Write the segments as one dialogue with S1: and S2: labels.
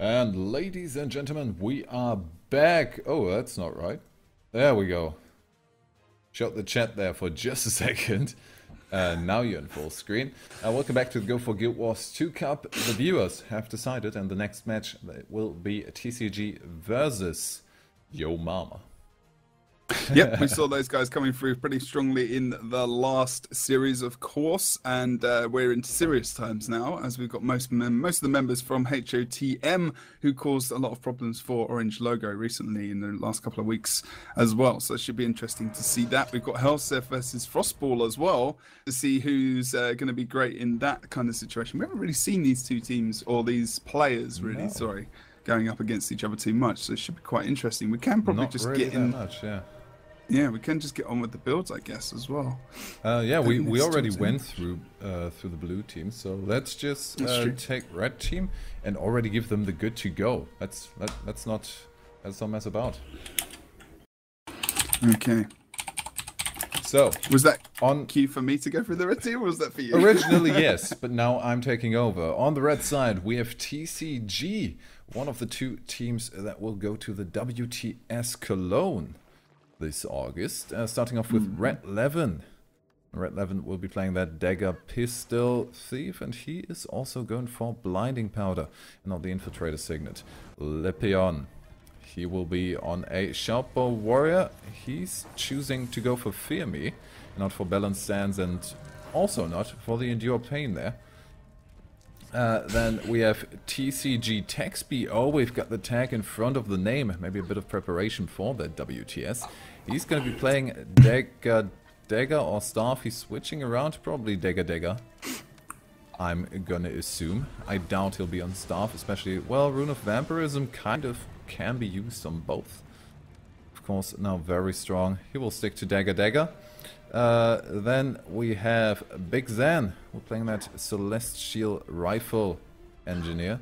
S1: And ladies and gentlemen, we are back. Oh, that's not right. There we go. Shut the chat there for just a second. Now you're in full screen. Welcome back to the Go4GW2 Cup. The viewers have decided, and the next match will be TCG versus Yo Mama.
S2: Yep, we saw those guys coming through pretty strongly in the last series, of course, and we're into serious times now, as we've got most of the members from HOTM who caused a lot of problems for oRNG Logo recently in the last couple of weeks as well. So it should be interesting to see that. We've got Helsef versus Frostball as well to see who's going to be great in that kind of situation. We haven't really seen these two teams or these players really, going up against each other too much, so it should be quite interesting. We can probably
S1: Not
S2: just
S1: really
S2: get in.
S1: that much, yeah.
S2: Yeah, we can just get on with the builds, I guess, as well.
S1: Yeah, we already went through the blue team, so let's just take red team and already give them the good to go. Let's not mess about.
S2: Okay.
S1: So
S2: was that on cue for me to go through the red team, or was that for you?
S1: Originally, yes, but now I'm taking over. On the red side, we have TCG, one of the two teams that will go to the WTS Cologne this August, starting off with Red Levin. Red Levin will be playing that Dagger Pistol Thief, and he is also going for Blinding Powder, and not the Infiltrator Signet. Lepion, he will be on a Sharp-Bow Warrior. He's choosing to go for Fear Me, not for Balance Stance, and also not for the Endure Pain there. Then we have TCG Taxby. Oh, we've got the tag in front of the name. Maybe a bit of preparation for that WTS. He's going to be playing Dagger or Staff. He's switching around, probably Dagger. I'm gonna assume. I doubt he'll be on Staff, especially, well, Rune of Vampirism kind of can be used on both. Of course, now very strong. He will stick to Dagger. Then we have Big Zan. We're playing that Celestial Rifle Engineer,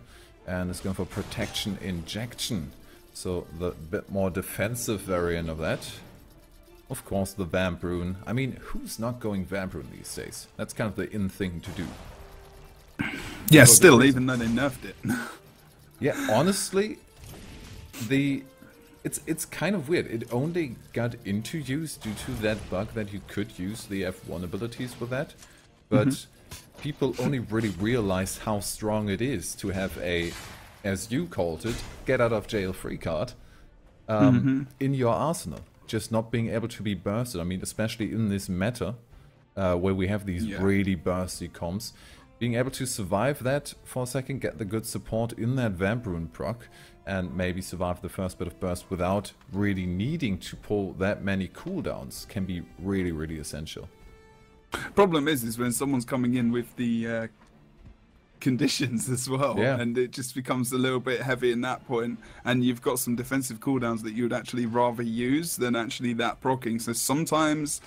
S1: and it's going for Protection Injection. So the bit more defensive variant of that. Of course, the Vamp Rune. I mean, who's not going Vamp Rune these days? That's kind of the in thing to do.
S2: Yeah, still, even though they nerfed it.
S1: Yeah, honestly, it's kind of weird. It only got into use due to that bug that you could use the F1 abilities with that. But people only really realized how strong it is to have a, as you called it, get out of jail free card in your arsenal. Just not being able to be bursted. I mean, especially in this meta, where we have these really bursty comps. Being able to survive that for a second, get the good support in that Vamp Rune proc, and maybe survive the first bit of burst without really needing to pull that many cooldowns can be really, really essential.
S2: Problem is when someone's coming in with the conditions as well, and it just becomes a little bit heavy in that point, and you've got some defensive cooldowns that you would actually rather use than actually that proccing. So sometimes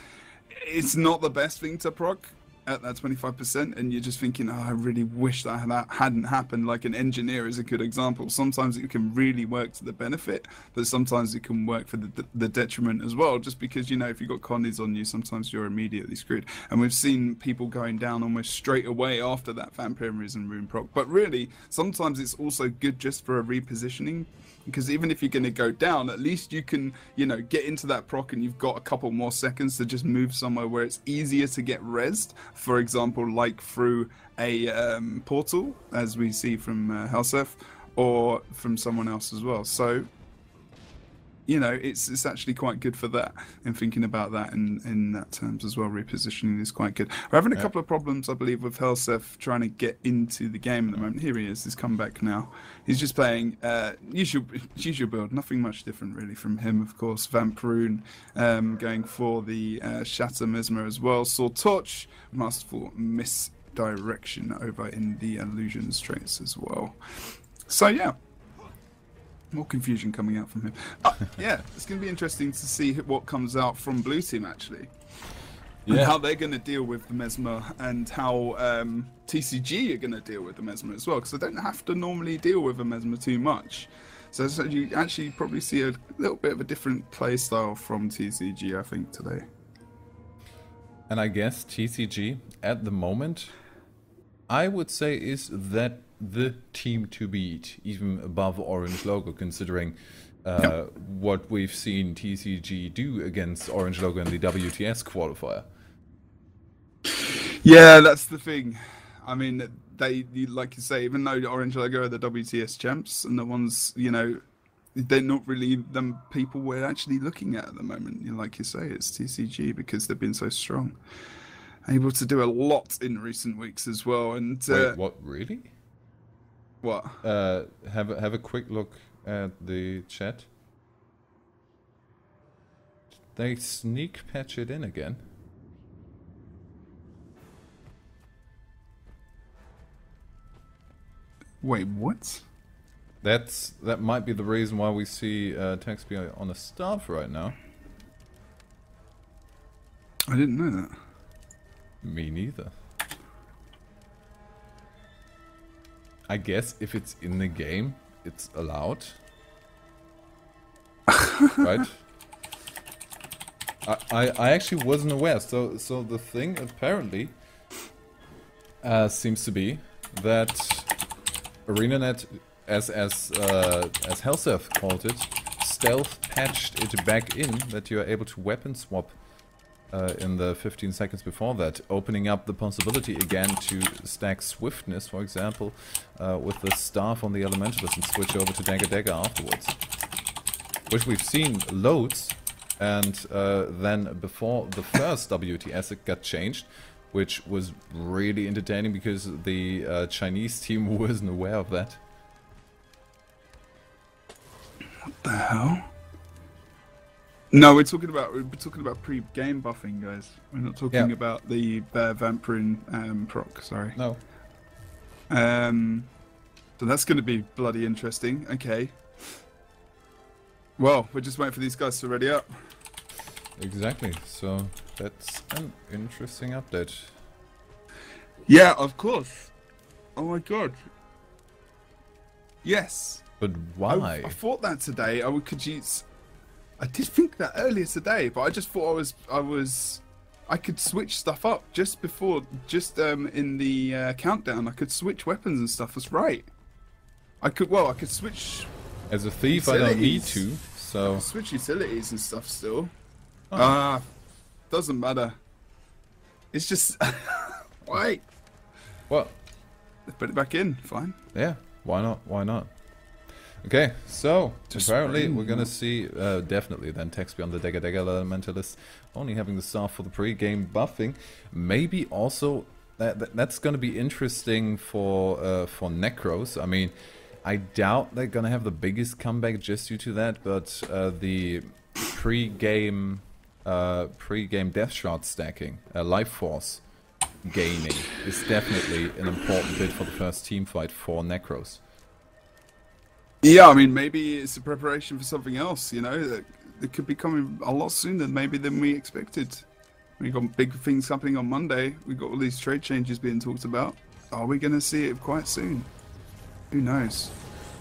S2: it's not the best thing to proc at that 25%, and you're just thinking, oh, I really wish that hadn't happened. Like an engineer is a good example. Sometimes it can really work to the benefit, but sometimes it can work for the detriment as well, just because, you know, if you've got connies on you, sometimes you're immediately screwed. And we've seen people going down almost straight away after that Vampirism rune proc. But really, sometimes it's also good just for a repositioning, because even if you're going to go down, at least you can, you know, get into that proc and you've got a couple more seconds to just move somewhere where it's easier to get rezzed. For example, like through a portal, as we see from Helsef, or from someone else as well. So, you know, it's actually quite good for that, and thinking about that in that terms as well. Repositioning is quite good. We're having a couple of problems, I believe, with Helsef trying to get into the game at the moment. Here he is. He's come back now. He's just playing usual build. Nothing much different really from him, of course. Vamp Rune, going for the Shatter Mesmer as well. Sword Torch, Masterful Misdirection over in the Illusions traits as well. So yeah. More confusion coming out from him. Yeah, it's going to be interesting to see what comes out from Blue Team, actually. And how they're going to deal with the Mesmer, and how TCG are going to deal with the Mesmer as well, because they don't have to normally deal with a Mesmer too much. So you actually probably see a little bit of a different play style from TCG, I think, today.
S1: And I guess TCG, at the moment, I would say is that the team to beat, even above oRNG Logo, considering what we've seen TCG do against oRNG Logo in the WTS qualifier.
S2: Yeah, that's the thing. I mean, like you say, even though oRNG Logo are the WTS champs and the ones, you know, they're not really the people we're actually looking at the moment. You know, like you say, it's TCG because they've been so strong, able to do a lot in recent weeks as well. And
S1: wait, what? Really?
S2: What?
S1: Have a quick look at the chat. They sneak patch it in again.
S2: Wait, what?
S1: That might be the reason why we see Taxby on a staff right now.
S2: I didn't know that.
S1: Me neither. I guess if it's in the game, it's allowed. Right? I actually wasn't aware. So the thing apparently seems to be that ArenaNet, as Helseth called it, stealth patched it back in that you are able to weapon swap in the 15 seconds before that, opening up the possibility again to stack swiftness, for example, with the staff on the Elementalist and switch over to Dagger afterwards. Which we've seen loads, and then before the first WTS it got changed, which was really entertaining because the Chinese team wasn't aware of that.
S2: What the hell? No, we're talking about pre-game buffing, guys. We're not talking about the Vamprune proc. Sorry.
S1: No.
S2: So that's going to be bloody interesting. Okay. Well, we're just waiting for these guys to ready up.
S1: Exactly. So that's an interesting update.
S2: Yeah, of course. Oh my god. Yes.
S1: But why?
S2: I thought that today. I did think that earlier today, but I just thought I could switch stuff up just before, in the countdown. I could switch weapons and stuff. That's right. I could switch.
S1: As a thief, I don't need to. So
S2: switch utilities and stuff still.
S1: Oh.
S2: Doesn't matter. It's just why?
S1: What?
S2: Let's put it back in. Fine.
S1: Yeah. Why not? Why not? Okay, so apparently we're gonna see definitely then Taxby on the Dagger Elementalist only having the staff for the pre-game buffing. Maybe also that's gonna be interesting for Necros. I mean, I doubt they're gonna have the biggest comeback just due to that, but the pre-game death shot stacking, life force gaining is definitely an important bit for the first team fight for Necros.
S2: Yeah, I mean, maybe it's a preparation for something else, you know, that could be coming a lot sooner maybe than we expected. We've got big things happening on Monday. We've got all these trade changes being talked about. Are we going to see it quite soon? Who knows?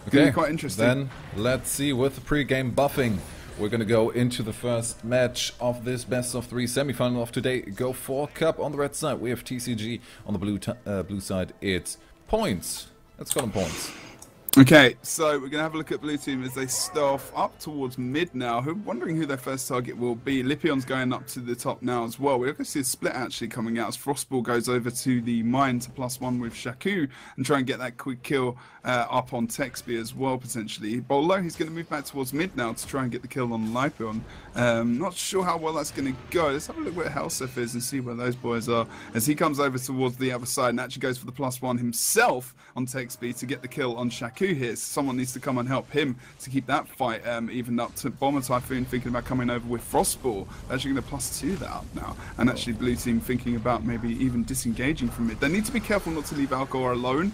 S2: It's going to be quite interesting.
S1: Then let's see with the pre-game buffing. We're going to go into the first match of this best-of-3 semi-final of today. Go4 Cup on the red side. We have TCG on the blue side. It's points. Let's call them points.
S2: Okay, so we're going to have a look at blue team as they staff up towards mid now. Wondering who their first target will be. Lipion's going up to the top now as well. We're going to see a split actually coming out as Frostball goes over to the mine to +1 with Shaku and try and get that quick kill up on Texby as well potentially. Bolo, he's going to move back towards mid now to try and get the kill on Lipion. Not sure how well that's going to go. Let's have a look where Helseth is and see where those boys are as he comes over towards the other side and actually goes for the +1 himself on Texby to get the kill on Shaku here. Someone needs to come and help him to keep that fight even up to Bomber Typhoon thinking about coming over with Frostball. They're actually going to +2 that up now. And actually blue team thinking about maybe even disengaging from it. They need to be careful not to leave Alcor alone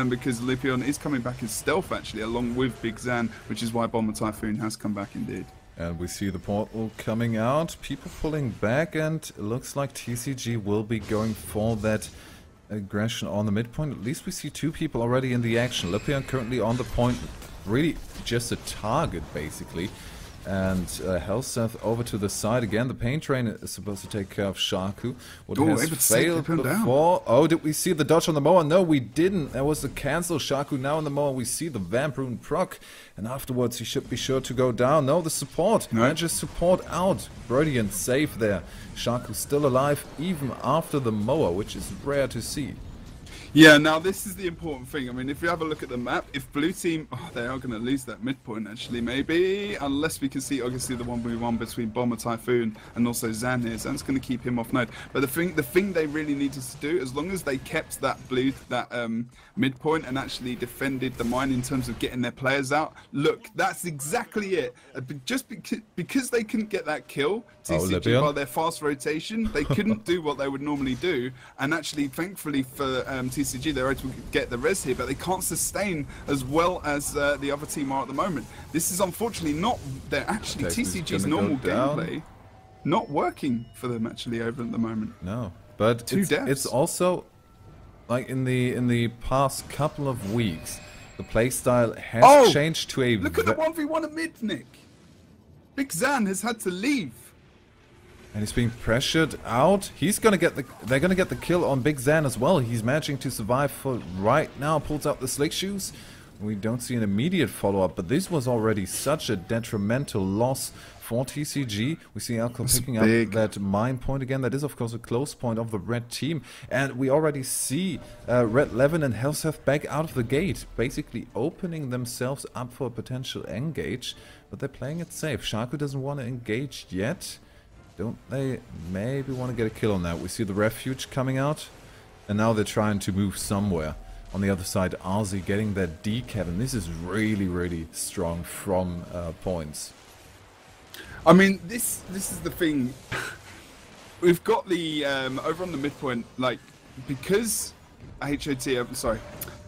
S2: because Lipion is coming back in stealth actually along with Big Zan, which is why Bomber Typhoon has come back indeed.
S1: And we see the portal coming out, people pulling back, and it looks like TCG will be going for that aggression on the midpoint. At least we see two people already in the action. Lipion currently on the point, really just a target basically. and Helseth over to the side again. The pain train is supposed to take care of Shaku. What has failed before? Oh, did we see the dodge on the Moa? No, we didn't. There was the cancel. Shaku now in the Moa. We see the Vamp Rune proc, and afterwards he should be sure to go down. No, the support. Manages support out. Brilliant save there. Shaku still alive even after the Moa, which is rare to see.
S2: Yeah, now this is the important thing. I mean, if you have a look at the map, if blue team, they are going to lose that midpoint actually, maybe, unless we can see obviously the 1v1 between Bomber Typhoon and also Zan here. Zan's going to keep him off node. But the thing they really needed to do, as long as they kept that midpoint and actually defended the mine in terms of getting their players out, look, that's exactly it. Just because they couldn't get that kill, TCG by their fast rotation, they couldn't do what they would normally do. And actually, thankfully for TCG, they're able to get the res here, but they can't sustain as well as the other team are at the moment. This is unfortunately not, they're actually TCG's normal gameplay not working for them actually over at the moment.
S1: No, but it's also like in the past couple of weeks, the playstyle has changed to a...
S2: Look at the 1v1 at mid, Nick. Big Zan has had to leave.
S1: And he's being pressured out. He's gonna get they're gonna get the kill on Big Zan as well. He's managing to survive for right now. Pulls out the slick shoes. We don't see an immediate follow-up, but this was already such a detrimental loss for TCG. We see Alco picking up that mine point again. That is, of course, a close point of the red team. And we already see Red Levin and Helseth back out of the gate, basically opening themselves up for a potential engage. But they're playing it safe. Shaku doesn't want to engage yet. Don't they maybe want to get a kill on that? We see the refuge coming out. And now they're trying to move somewhere. On the other side, Arzi getting that decap, and this is really, really strong from points.
S2: I mean, this is the thing. We've got the over on the midpoint, like, because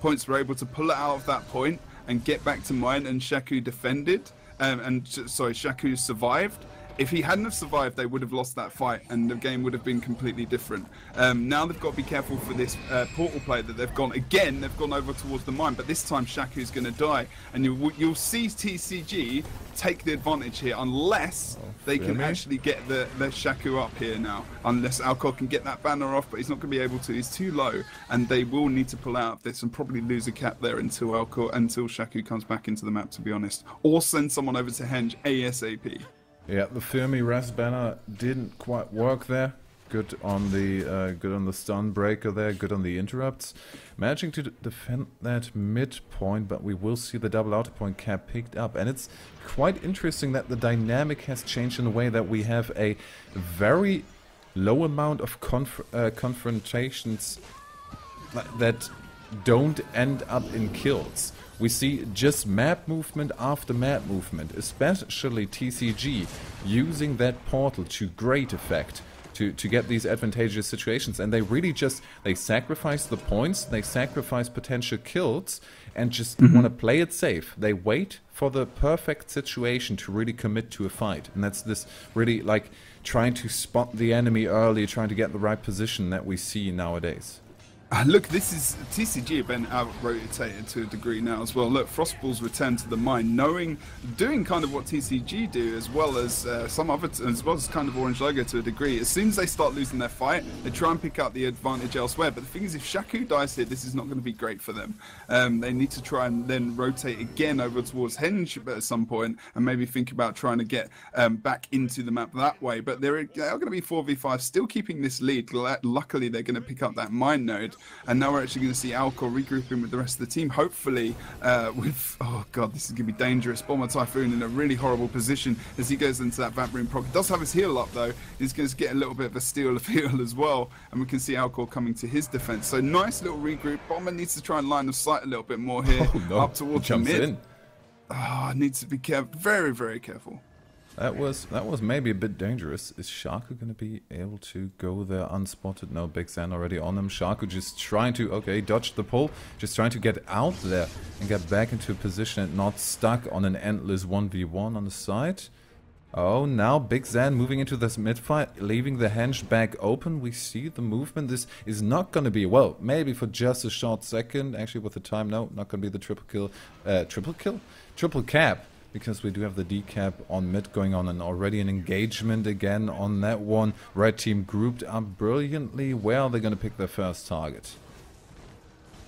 S2: points were able to pull it out of that point and get back to mine, and Shaku defended, Shaku survived. If he hadn't have survived, they would have lost that fight, and the game would have been completely different. Now they've got to be careful for this portal play that they've gone. Again, they've gone over towards the mine, but this time Shaku's going to die. And you'll see TCG take the advantage here, unless they can actually get the Shaku up here now. Unless Alcor can get that banner off, but he's not going to be able to. He's too low, and they will need to pull out of this and probably lose a cap there until Shaku comes back into the map, to be honest. Or send someone over to Henge ASAP.
S1: Yeah, the Fermi res banner didn't quite work there. Good on the stun breaker there, good on the interrupts. Managing to defend that midpoint, but we will see the double outer point cap picked up. And it's quite interesting that the dynamic has changed in a way that we have a very low amount of confrontations that don't end up in kills. We see just map movement after map movement, especially TCG using that portal to great effect to get these advantageous situations. And they really they sacrifice the points, they sacrifice potential kills, and just want to play it safe. They wait for the perfect situation to really commit to a fight. And that's this really like trying to spot the enemy early, trying to get the right position that we see nowadays.
S2: Look, this is TCG have been out-rotated to a degree now as well. Look, Frostball's returned to the mine, doing kind of what TCG do, as well as kind of oRNG Logo to a degree. As soon as they start losing their fight, they try and pick up the advantage elsewhere. But the thing is, if Shaku dies here, this is not going to be great for them. They need to try and then rotate again over towards Henge at some point, and maybe think about trying to get back into the map that way. But they are going to be 4v5, still keeping this lead. Luckily, they're going to pick up that mine node. And now we're actually going to see Alcor regrouping with the rest of the team, hopefully with, oh god, this is going to be dangerous. Bomber Typhoon in a really horrible position as he goes into that Vamp Rune proc. He does have his heal up though. He's going to get a little bit of a steal of heal as well. And we can see Alcor coming to his defense. So nice little regroup. Bomber needs to try and line of sight a little bit more here, up towards the mid. Needs to be careful, very, very careful.
S1: That was maybe a bit dangerous. Is Shaku going to be able to go there unspotted? No, Big Zan already on him. Shaku just trying to, dodge the pull. Just trying to get out there and get back into a position and not stuck on an endless 1v1 on the side. Oh, now Big Zan moving into this mid-fight, leaving the Henge back open. We see the movement. This is not going to be, well, maybe for just a short second. Actually, with the time, no, not going to be the triple cap. because we do have the decap on mid going on, and already an engagement again on that one. Red team grouped up brilliantly. Where are they going to pick their first target?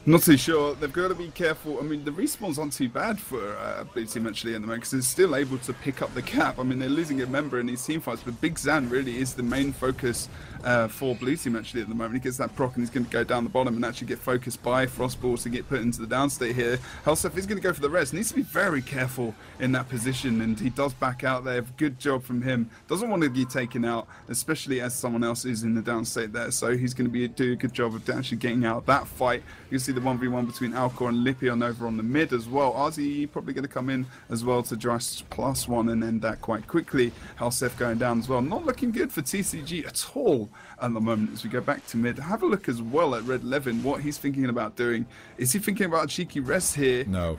S2: Not too sure. They've got to be careful. I mean, the respawns aren't too bad for Blue Team actually in the moment, because they're still able to pick up the cap. I mean, they're losing a member in these team fights, but Big Zan really is the main focus for Blue Team actually at the moment. He gets that proc and he's going to go down the bottom and actually get focused by Frostballs to get put into the downstate here. Helsef is going to go for the res. Needs to be very careful in that position, and he does back out there. Good job from him. Doesn't want to get taken out, especially as someone else is in the downstate there. So he's going to do a good job of actually getting out of that fight. You can see the 1v1 between Alcor and Lipion over on the mid as well. RZ probably going to come in as well to just +1 and end that quite quickly. Helsef going down as well. Not looking good for TCG at all at the moment as we go back to mid. Have a look as well at Red Levin, what he's thinking about doing. Is he thinking about a cheeky rest here?
S1: No.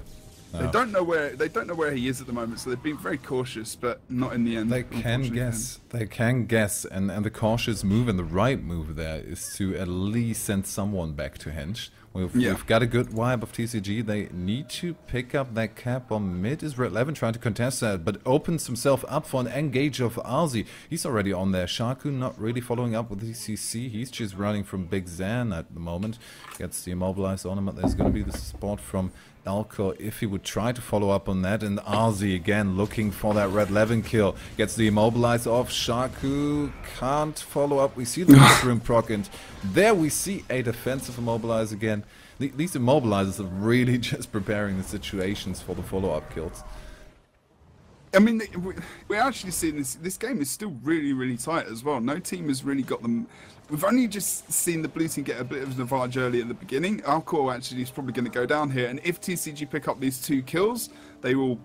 S2: They don't know where he is at the moment, so they've been very cautious, but not in the end.
S1: They can guess. They can guess, and the cautious move and the right move there is to at least send someone back to Henge. We've got a good vibe of TCG. They need to pick up that cap on mid. Is Red Levin trying to contest that, but opens himself up for an engage of Arzi. He's already on there. Shaku not really following up with the CC. He's just running from Big Zan at the moment. Gets the immobilized on him, but there's going to be the support from Alcor if he would try to follow up on that. And Arzi again looking for that Red Levin kill. Gets the immobilized off. Shaku can't follow up. We see the mushroom proc, and there we see a defensive immobilize again. These immobilizers are really just preparing the situations for the follow-up kills.
S2: I mean, we're actually seeing this game is still really, really tight as well. No team has really got them. We've only just seen the blue team get a bit of an advantage early at the beginning. Alcor actually is probably going to go down here, and if TCG pick up these 2 kills, they will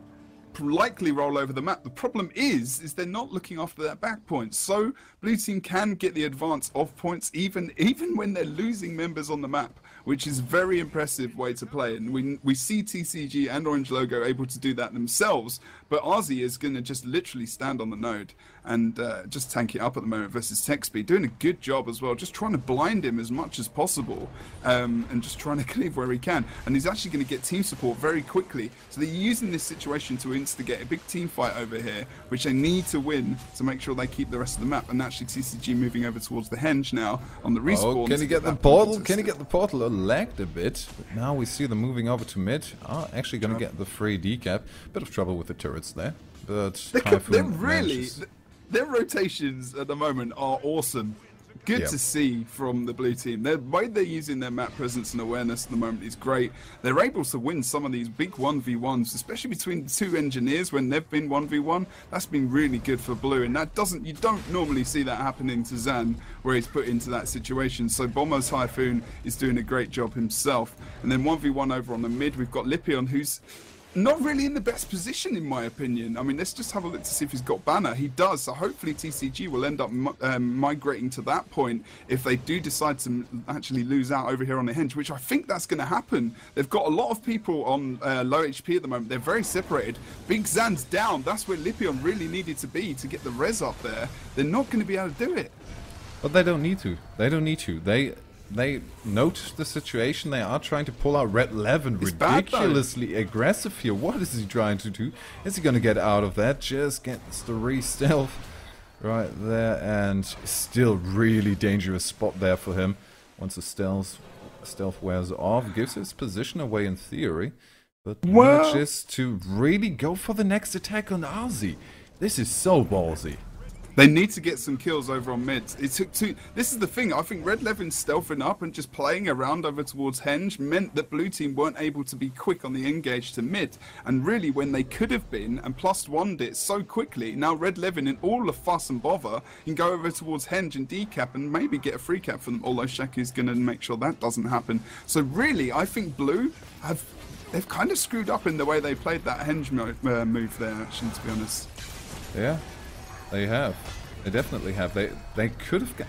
S2: likely roll over the map. The problem is they're not looking after that back point, so blue team can get the advance of points even when they're losing members on the map, which is a very impressive way to play. And we see TCG and oRNG Logo able to do that themselves, but Arzi is going to just literally stand on the node and just tank it up at the moment versus TechSpeed, doing a good job as well, just trying to blind him as much as possible, and just trying to cleave where he can. And he's actually going to get team support very quickly, so they're using this situation to instigate a big team fight over here, which they need to win to make sure they keep the rest of the map. And actually TCG moving over towards the Henge now on the respawn.
S1: Oh, can he get the portal? Can he get the portal? Lagged a bit, but now we see them moving over to mid. Are actually going to get the free decap. Bit of trouble with the turrets there, but
S2: they're really... Their rotations at the moment are awesome. Good to see from the blue team. The way they're using their map presence and awareness at the moment is great. They're able to win some of these big 1v1s, especially between 2 engineers when they've been 1v1. That's been really good for blue, and you don't normally see that happening to Zan, where he's put into that situation. So Bomber's Typhoon is doing a great job himself. And then 1v1 over on the mid, we've got Lipion, who's not really in the best position, in my opinion. I mean, let's just have a look to see if he's got banner. He does, so hopefully TCG will end up migrating to that point if they do decide to actually lose out over here on the Henge, which I think that's going to happen. They've got a lot of people on low HP at the moment. They're very separated. Big Zan's down. That's where Lipion really needed to be to get the res up there. They're not going to be able to do it.
S1: But they don't need to. They don't need to. They note the situation. They are trying to pull out Red Levin. Ridiculously aggressive here. What is he trying to do? Is he going to get out of that? Just gets the re-stealth right there, and still really dangerous spot there for him. Once the stealth wears off, gives his position away in theory, but manages to really go for the next attack on Arzi. This is so ballsy.
S2: They need to get some kills over on mid. It took 2. This is the thing. I think Red Levin stealthing up and just playing around over towards Henge meant that blue team weren't able to be quick on the engage to mid. And really, when they could have been and +1'd it so quickly, now Red Levin, in all the fuss and bother, can go over towards Henge and decap and maybe get a free cap for them. Although Shaku's going to make sure that doesn't happen. So really, I think blue they've kind of screwed up in the way they played that Henge move there, actually, to be honest.
S1: Yeah. They have. They definitely have. They could have...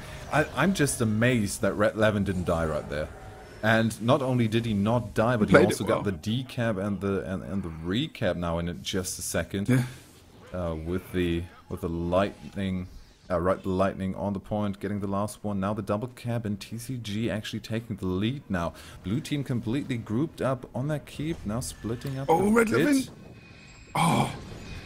S1: I'm just amazed that Red Levin didn't die right there. And not only did he not die, but he also got the decap and the recap now in just a second. Yeah. With the lightning... lightning on the point, getting the last one. Now the double cap, and TCG actually taking the lead now. Blue team completely grouped up on that keep, now splitting up.
S2: Oh, Red Levin! Oh!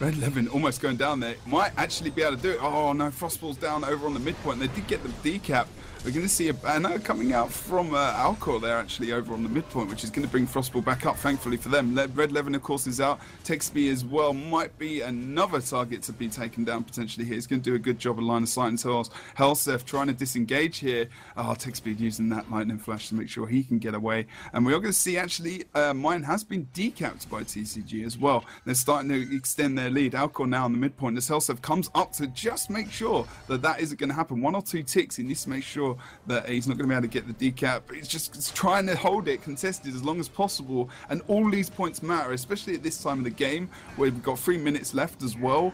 S2: Red Levin almost going down there. Might actually be able to do it. Oh no, Frostball's down over on the midpoint. They did get the decap. We're going to see a banner coming out from Alcor there actually over on the midpoint, which is going to bring Frostball back up, thankfully for them. Red Levin, of course, is out. Texby as well might be another target to be taken down potentially here. He's going to do a good job of line of sight until Helseth trying to disengage here. Oh, Texby using that lightning flash to make sure he can get away. And we are going to see actually mine has been decapped by TCG as well. They're starting to extend their lead. Alcor now on the midpoint as Helseth comes up to just make sure that isn't going to happen. 1 or 2 ticks, he needs to make sure that he's not going to be able to get the decap. He's just trying to hold it contested as long as possible, and all these points matter, especially at this time of the game where we've got 3 minutes left as well,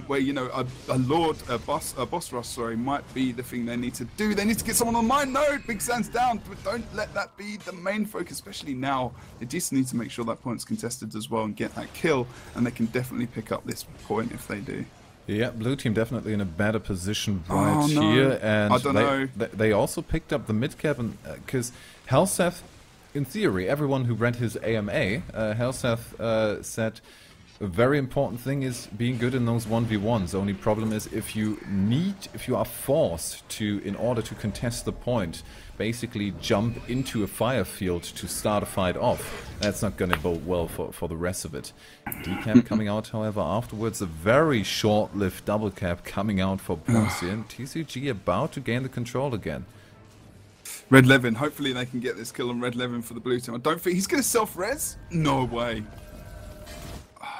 S2: where, you know, a boss rush, sorry, might be the thing they need to do. They need to get someone on mine node. Big Sands down, but don't let that be the main focus, especially now. They just need to make sure that point's contested as well and get that kill, and they can definitely pick up this point if they do.
S1: Yeah, blue team definitely in a better position right here, and
S2: I don't know.
S1: They also picked up the mid cap, because Helseth, in theory, everyone who read his AMA, Helseth said a very important thing is being good in those 1v1s. The only problem is if you are forced to, in order to contest the point, basically jump into a fire field to start a fight off. That's not going to bode well for the rest of it. Decap coming out, however, afterwards. A very short-lived double cap coming out for Bossy, and TCG about to gain the control again.
S2: Red Levin, hopefully they can get this kill on Red Levin for the blue team. I don't think he's going to self-res. No way.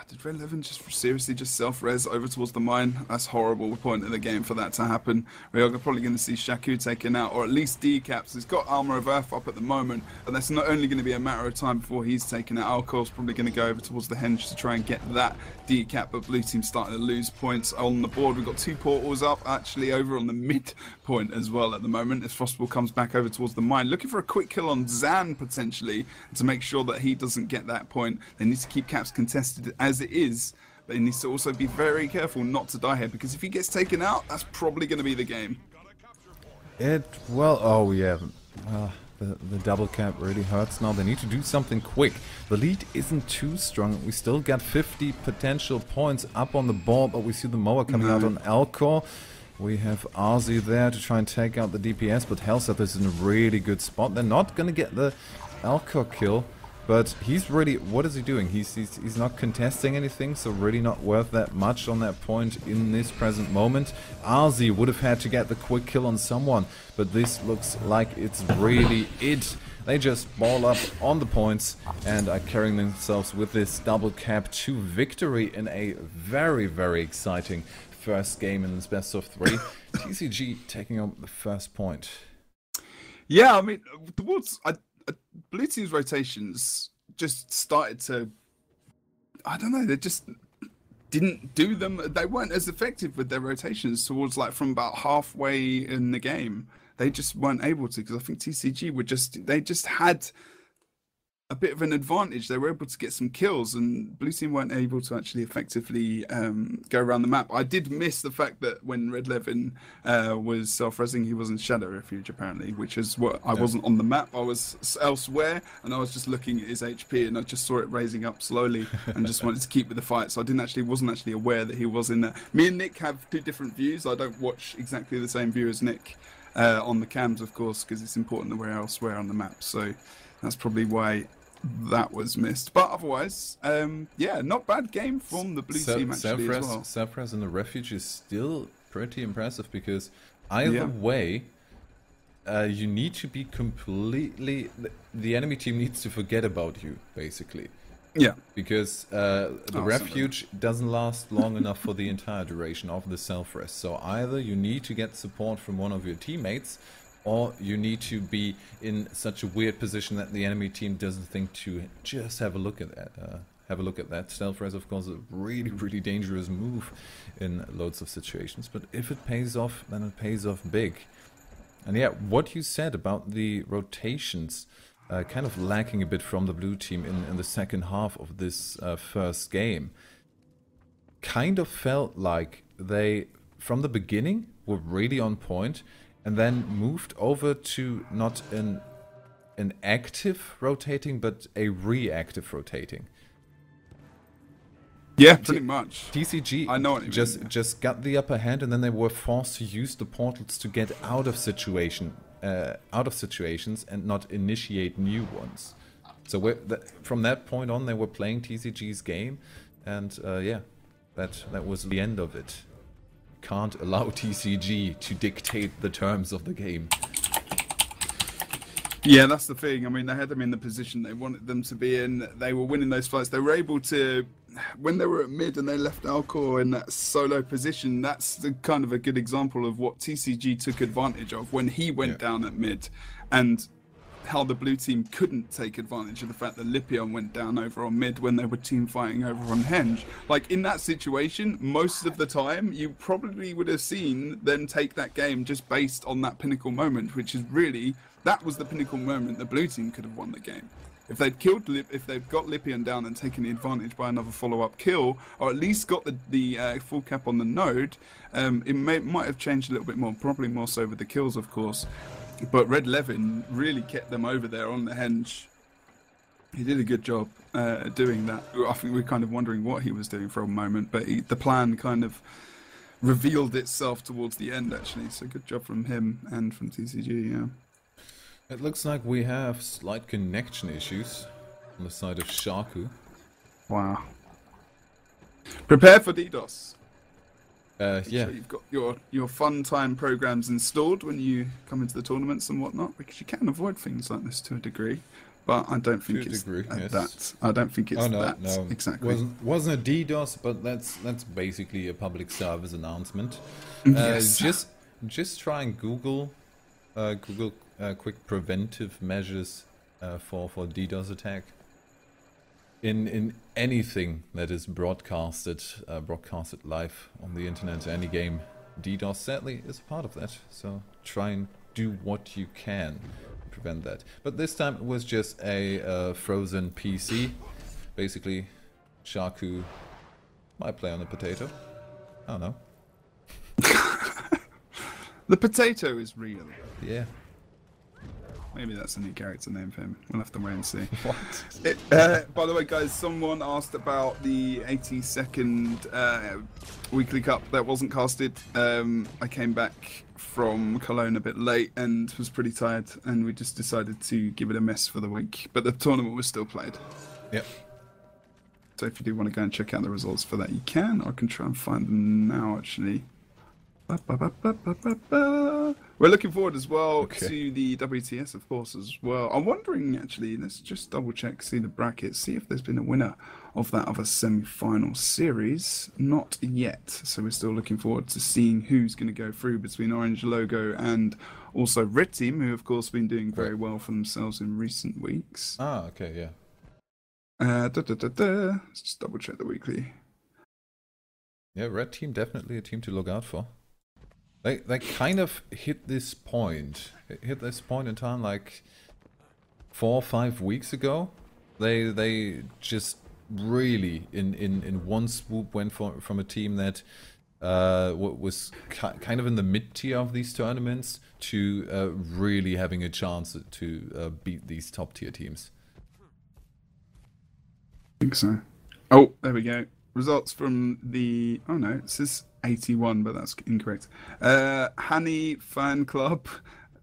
S2: Did Red Levin just seriously just self-res over towards the mine? That's horrible point in the game for that to happen. We are probably going to see Shaku taken out, or at least decaps. He's got Armor of Earth up at the moment, and that's not only going to be a matter of time before he's taken out. Alcor's probably going to go over towards the Henge to try and get that decap, but blue team starting to lose points on the board. We've got 2 portals up actually over on the mid point as well at the moment as Frostball comes back over towards the mine, looking for a quick kill on Zan potentially to make sure that he doesn't get that point. They need to keep caps contested as it is, but he needs to also be very careful not to die here, because if he gets taken out, that's probably going to be the game.
S1: Oh yeah, the double cap really hurts now. They need to do something quick. The lead isn't too strong. We still got 50 potential points up on the board, but we see the mower coming out on Alcor. We have Arzi there to try and take out the DPS, but Helseth is in a really good spot. They're not going to get the Alcor kill, but he's really... What is he doing? He's not contesting anything, so really not worth that much on that point in this present moment. Arzi would have had to get the quick kill on someone, but this looks like it's really it. They just ball up on the points and are carrying themselves with this double cap to victory in a very, very exciting first game in this best of 3. TCG taking up the first point.
S2: Yeah, I mean, towards blue team's rotations just started to, I don't know, they just didn't do them. They weren't as effective with their rotations towards like from about halfway in the game. They just weren't able to, because I think TCG they just had a bit of an advantage. They were able to get some kills, and blue team weren't able to actually effectively go around the map. I did miss the fact that when Red Levin was self-resing, he was in Shadow Refuge apparently, which is what I wasn't on the map. I was elsewhere, and I was just looking at his HP, and I just saw it raising up slowly, and just wanted to keep with the fight. So I wasn't actually aware that he was in there. Me and Nick have 2 different views. I don't watch exactly the same view as Nick on the cams, of course, because it's important that we're elsewhere on the map. So that's probably why that was missed, but otherwise, yeah, not bad game from the blue team actually as well.
S1: Self-res in the refuge is still pretty impressive, because either way, you need to be completely... The enemy team needs to forget about you, basically.
S2: Yeah.
S1: Because the refuge doesn't last long enough for the entire duration of the self-res. So either you need to get support from one of your teammates, or you need to be in such a weird position that the enemy team doesn't think to just have a look at that. Self-res, of course, is a really, really dangerous move in loads of situations. But if it pays off, then it pays off big. And yeah, what you said about the rotations, kind of lacking a bit from the blue team in the second half of this first game, kind of felt like they, from the beginning, were really on point, and then moved over to not an active rotating, but a reactive rotating.
S2: Yeah, pretty much.
S1: TCG
S2: I know what you
S1: just
S2: mean,
S1: just got the upper hand, and then they were forced to use the portals to get out of situations and not initiate new ones. So from that point on, they were playing TCG's game, and yeah, that was the end of it. Can't allow TCG to dictate the terms of the game.
S2: Yeah, that's the thing. I mean, they had them in the position they wanted them to be in. They were winning those fights. They were able to, when they were at mid and they left Alcor in that solo position, that's the kind of a good example of what TCG took advantage of when he went down at mid, and how the blue team couldn't take advantage of the fact that Lipion went down over on mid when they were team fighting over on Henge. Like, in that situation, most of the time, you probably would have seen them take that game just based on that pinnacle moment, which is really, that was the pinnacle moment the blue team could have won the game. If they'd killed if they'd got Lipion down and taken the advantage by another follow-up kill, or at least got the full cap on the node, it might have changed a little bit more, probably more so with the kills, of course. But Red Levin really kept them over there on the Henge. He did a good job doing that. I think we were kind of wondering what he was doing for a moment, but the plan kind of revealed itself towards the end, actually. So good job from him and from TCG, yeah.
S1: It looks like we have slight connection issues on the side of Shaku.
S2: Wow. Prepare for DDoS.
S1: Yeah.
S2: So you've got your fun time programs installed when you come into the tournaments and whatnot, because you can avoid things like this to a degree. But I don't think it's that. I don't think it's that.
S1: No.
S2: Exactly.
S1: Wasn't a DDoS, but that's basically a public service announcement.
S2: Yes.
S1: Just try and Google quick preventive measures for DDoS attack. In anything that is broadcasted live on the internet, any game, DDoS sadly is part of that. So try and do what you can to prevent that. But this time it was just a frozen PC. Basically, Shaku might play on a potato. I don't know.
S2: The potato is real.
S1: Yeah.
S2: Maybe that's a new character name for him. We'll have to wait and see.
S1: What?
S2: By the way, guys, someone asked about the 82nd weekly cup that wasn't casted. I came back from Cologne a bit late and was pretty tired, and we just decided to give it a miss for the week. But the tournament was still played.
S1: Yep.
S2: So if you do want to go and check out the results for that, you can. Or I can try and find them now, actually. We're looking forward as well to the WTS, of course, as well. I'm wondering, actually, let's just double check, see the brackets, see if there's been a winner of that other semi-final series. Not yet, so we're still looking forward to seeing who's going to go through between oRNG Logo and also Red Team, who of course been doing very well for themselves in recent weeks.
S1: Ah, okay, yeah.
S2: Let's just double check the weekly.
S1: Yeah, Red Team definitely a team to look out for. They kind of hit this point in time like 4 or 5 weeks ago. They just really in one swoop went from a team that was kind of in the mid tier of these tournaments to really having a chance to beat these top tier teams.
S2: I think so. Oh, there we go. Results from the... Oh no, it says 81, but that's incorrect. Hani Fan Club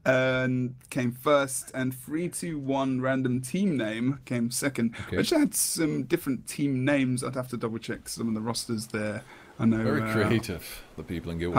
S2: came first, and 321 Random Team Name came second. Okay. Which had some different team names. I'd have to double check some of the rosters there. I know.
S1: Very creative, the people in Guild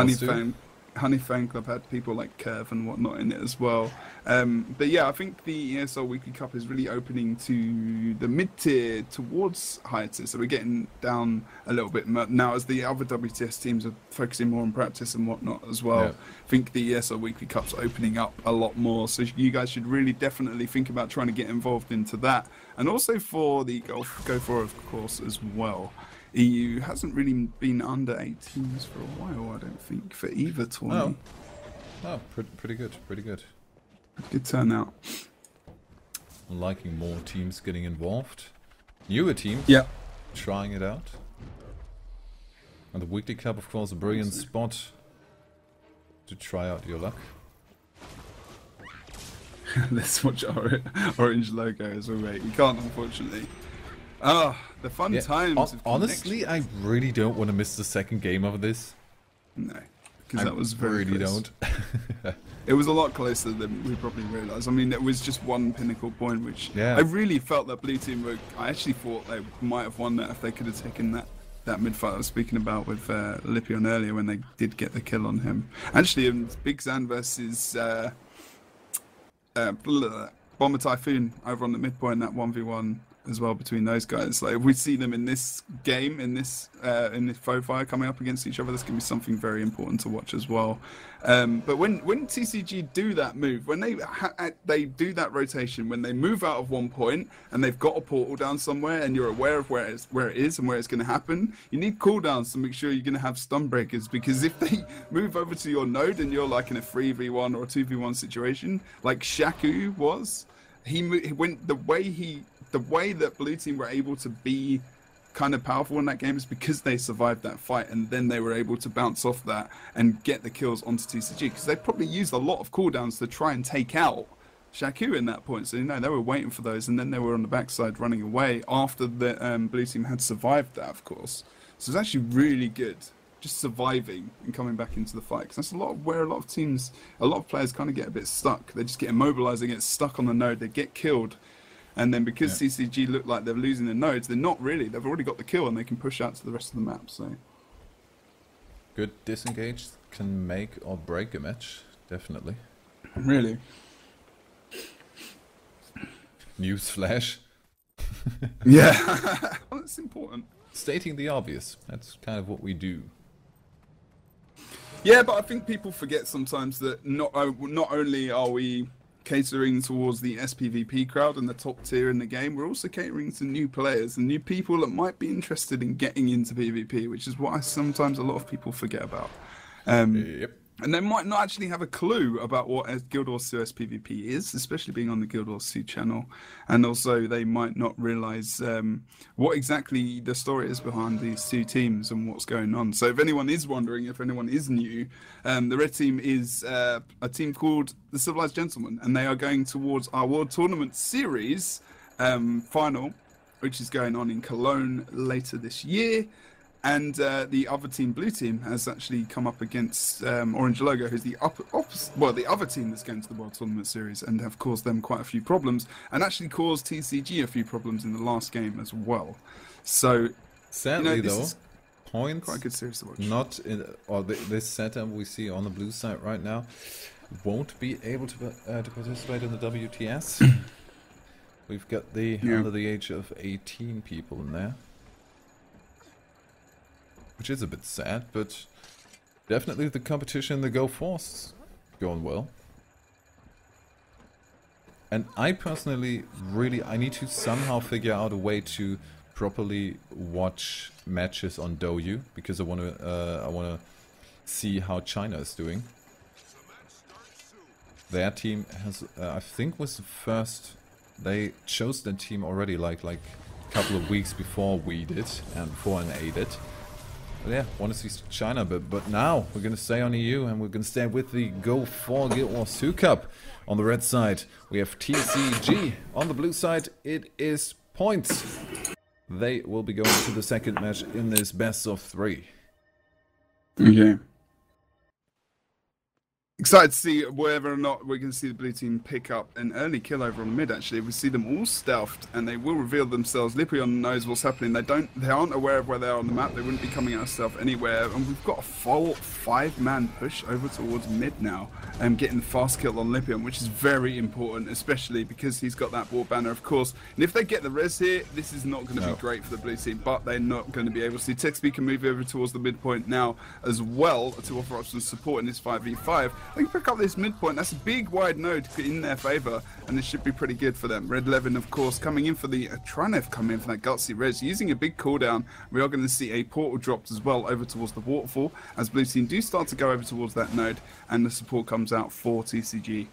S2: Honey Fan Club had people like Curve and whatnot in it as well. But yeah, I think the ESL Weekly Cup is really opening to the mid-tier towards higher tier. So we're getting down a little bit now as the other WTS teams are focusing more on practice and whatnot as well. Yeah. I think the ESL Weekly Cup's opening up a lot more. So you guys should really definitely think about trying to get involved into that. And also for the Go4, of course, as well. EU hasn't really been under 18s for a while, I don't think, for either tournament.
S1: Oh, pretty good, pretty good.
S2: Good turnout.
S1: I'm liking more teams getting involved. Newer teams, trying it out. And the Weekly Cup, of course, a brilliant spot to try out your luck.
S2: Let's watch oRNG Logo as well, mate. We can't, unfortunately. The fun times.
S1: Honestly, I really don't want to miss the second game of this.
S2: No, because that was very
S1: really
S2: close.
S1: don't.
S2: It was a lot closer than we probably realised. I mean, it was just one pinnacle point, which I really felt that blue team were. I actually thought they might have won that if they could have taken that mid fight I was speaking about with Lipion earlier when they did get the kill on him. Actually, Big Zan versus Bomber Typhoon over on the midpoint, that 1v1 as well between those guys. Like, if we see them in this game, in this faux fire coming up against each other, that's going to be something very important to watch as well. But when TCG do that move, when they do that rotation, when they move out of one point and they've got a portal down somewhere and you're aware of where it is and where it's going to happen, you need cooldowns to make sure you're going to have stun breakers, because if they move over to your node and you're like in a 3v1 or a 2v1 situation, like Shaku was, the way that blue team were able to be kind of powerful in that game is because they survived that fight, and then they were able to bounce off that and get the kills onto TCG, because they probably used a lot of cooldowns to try and take out Shaku in that point. So, you know, they were waiting for those, and then they were on the backside running away after the blue team had survived that, of course. So it's actually really good, just surviving and coming back into the fight, because that's where a lot of players kind of get a bit stuck. They just get immobilized, they get stuck on the node, they get killed. And then because CCG look like they're losing the nodes, they're not really. They've already got the kill and they can push out to the rest of the map. So
S1: good disengage can make or break a match, definitely.
S2: Really.
S1: Newsflash.
S2: Yeah, well, that's important.
S1: Stating the obvious. That's kind of what we do.
S2: Yeah, but I think people forget sometimes that not only are we catering towards the sPVP crowd and the top tier in the game, we're also catering to new players and new people that might be interested in getting into PvP, which is what sometimes a lot of people forget about. And they might not actually have a clue about what Guild Wars 2 sPVP is, especially being on the Guild Wars 2 channel. And also they might not realise what exactly the story is behind these two teams and what's going on. So if anyone is wondering, if anyone is new, the red team is a team called the Civilized Gentlemen, and they are going towards our World Tournament Series final, which is going on in Cologne later this year. And the other team, blue team, has actually come up against oRNG Logo, who's the other team that's going to the World Tournament Series, and have caused them quite a few problems, and actually caused TCG a few problems in the last game as well. So,
S1: sadly,
S2: you know,
S1: though, points
S2: quite a good series to watch.
S1: Not in, or this setup we see on the blue side right now won't be able to participate in the WTS. We've got the under the age of 18 people in there, which is a bit sad, but definitely the competition in the Go4's going well. And I personally I need to somehow figure out a way to properly watch matches on DouYu, because I wanna see how China is doing. Their team has, I think, was the first. They chose their team already like a couple of weeks before we did, and before NA did. But yeah, want to see China, but now we're going to stay on EU, and we're going to stay with the Go4GW2 Cup. On the red side, we have TCG. On the blue side, it is Points. They will be going to the second match in this best of 3.
S2: Okay. Excited to see whether or not we're going to see the blue team pick up an early kill over on the mid. Actually, we see them all stealthed, and they will reveal themselves. Lipion knows what's happening. They aren't aware of where they are on the map. They wouldn't be coming out of stealth anywhere. And we've got a full 5-man push over towards mid now, and getting the fast kill on Lipion, which is very important, especially because he's got that wall banner, of course. And if they get the res here, this is not going to be great for the blue team, but they're not going to be able to see. TechSpeed can move over towards the midpoint now as well to offer up some support in this 5v5. They can pick up this midpoint. That's a big wide node in their favour, and this should be pretty good for them. Red Levin, of course, coming in for the trying to come in for that gutsy res, using a big cooldown. We are going to see a portal dropped as well over towards the waterfall as blue team do start to go over towards that node, and the support comes out for TCG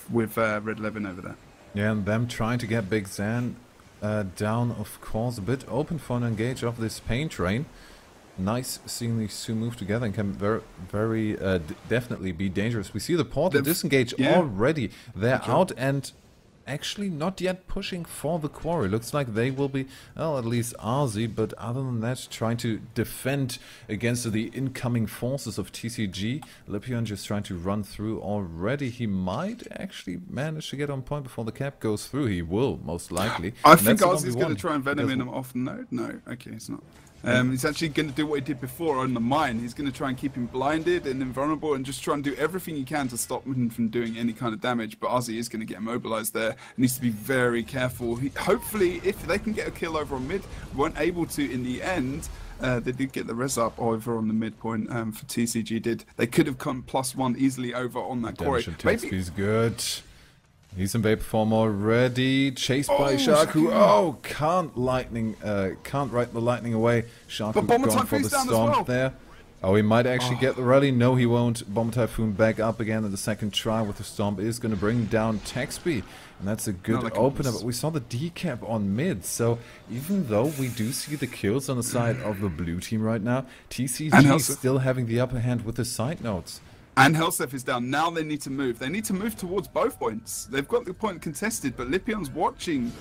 S2: with Red Levin over there.
S1: Yeah, and them trying to get Big Zan down, of course, a bit open for an engage of this pain train. Nice seeing these two move together, and can very definitely be dangerous. We see the portal disengage already. They're out, and actually not yet pushing for the quarry. Looks like they will be, well, at least Arzi, but other than that, trying to defend against the incoming forces of TCG. Lipion just trying to run through already. He might actually manage to get on point before the cap goes through. He will, most likely.
S2: I think Arzi's going to try and venom him off the node. No, okay, it's not. He's actually going to do what he did before on the mine. He's going to try and keep him blinded and invulnerable and just try and do everything he can to stop him from doing any kind of damage. But Arzi is going to get immobilized there. He needs to be very careful. Hopefully, if they can get a kill over on mid, weren't able to in the end. They did get the res up over on the midpoint for TCG did. They could have come +1 easily over on that quarry.
S1: He's good. He's in vapor form already. Chased by Shaku. Oh, can't ride the lightning away. Shaku gone for the stomp there. Oh, he might actually get the rally. No, he won't. Bomb Typhoon back up again in the second try with the stomp is going to bring down Texby. And that's a good opener. But we saw the decap on mid. So even though we do see the kills on the side of the blue team right now, TCG is still having the upper hand with the side notes.
S2: And Helsef is down. Now they need to move. They need to move towards both points. They've got the point contested, but Lipion's watching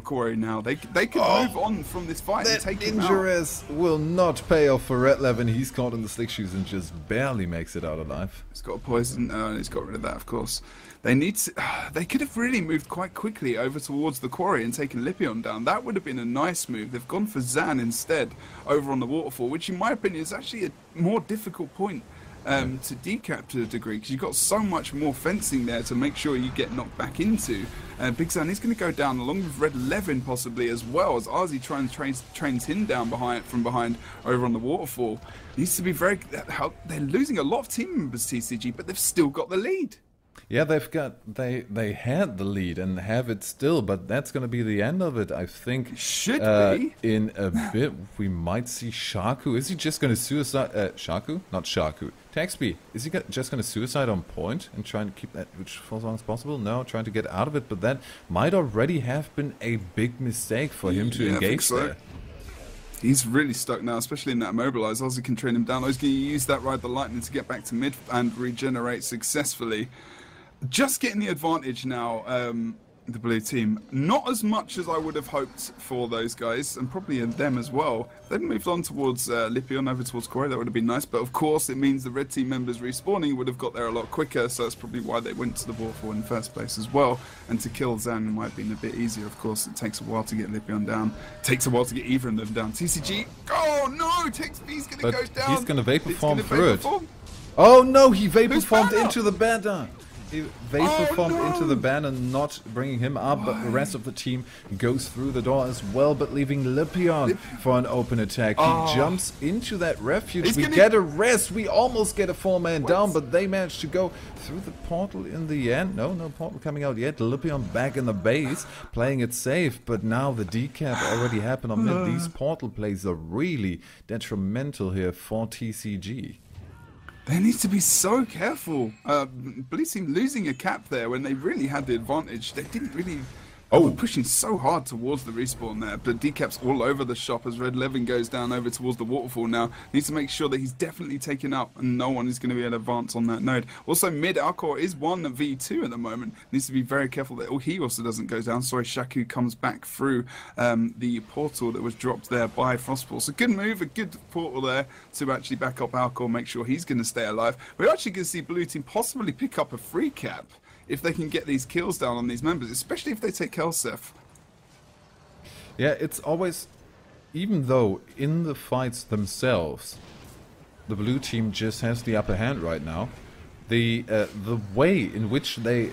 S2: Corey now. They can move on from this fight and take him out.
S1: Injurious will not pay off for Red Levin. He's caught in the slick shoes and just barely makes it out alive.
S2: He's got a poison. And he's got rid of that, of course. They need to. They could have really moved quite quickly over towards the quarry and taken Lipion down. That would have been a nice move. They've gone for Zan instead over on the waterfall, which in my opinion is actually a more difficult point to decap to a degree, because you've got so much more fencing there to make sure you get knocked back into. Big Zan is going to go down along with Red Levin possibly as well, as Arzi trains him down from behind over on the waterfall. Needs to be very. They're losing a lot of team members, TCG, but they've still got the lead.
S1: Yeah, they had the lead and have it still, but that's going to be the end of it, I think.
S2: Should be.
S1: In a bit, we might see Shaku. Is he just going to suicide? Shaku? Not Shaku. Taxby. Is he just going to suicide on point and trying to keep that which for as long as possible? No, trying to get out of it, but that might already have been a big mistake for him to engage there.
S2: He's really stuck now, especially in that immobilize. Ozzy can train him down. He's going to use that Ride the Lightning to get back to mid and regenerate successfully. Just getting the advantage now, the blue team. Not as much as I would have hoped for those guys, and probably them as well. If they'd moved on towards Lipion, over towards Corey, that would have been nice. But of course, it means the red team members respawning would have got there a lot quicker, so that's probably why they went to the waterfall in the first place as well. And to kill Zan might have been a bit easier, of course. It takes a while to get Lipion down. It takes a while to get either of them down. TCG, oh no, TXB's going to go down.
S1: He's going to vapor form through it. Oh no, he vapor formed into the banner. He vapor formed into the banner, not bringing him up, but the rest of the team goes through the door as well, but leaving Lipion for an open attack. He jumps into that refuge. We get a rest. We almost get a 4-man down, but they managed to go through the portal in the end. No portal coming out yet. Lipion back in the base, playing it safe, but now the decap already happened on mid. These portal plays are really detrimental here for TCG.
S2: They need to be so careful. Blue team losing a cap there when they really had the advantage. They didn't really. They were pushing so hard towards the respawn there. But decap's all over the shop as Red Levin goes down over towards the waterfall now. Needs to make sure that he's definitely taken up and no one is going to be able to advance on that node. Also, mid Alcor is 1v2 at the moment. Needs to be very careful that he also doesn't go down. Sorry, Shaku comes back through the portal that was dropped there by Frostpool. So good move, a good portal there to actually back up Alcor, make sure he's going to stay alive. We're actually going to see blue team possibly pick up a free cap if they can get these kills down on these members, especially if they take Kelsef.
S1: Yeah, it's always, even though in the fights themselves, the blue team just has the upper hand right now, the way in which they,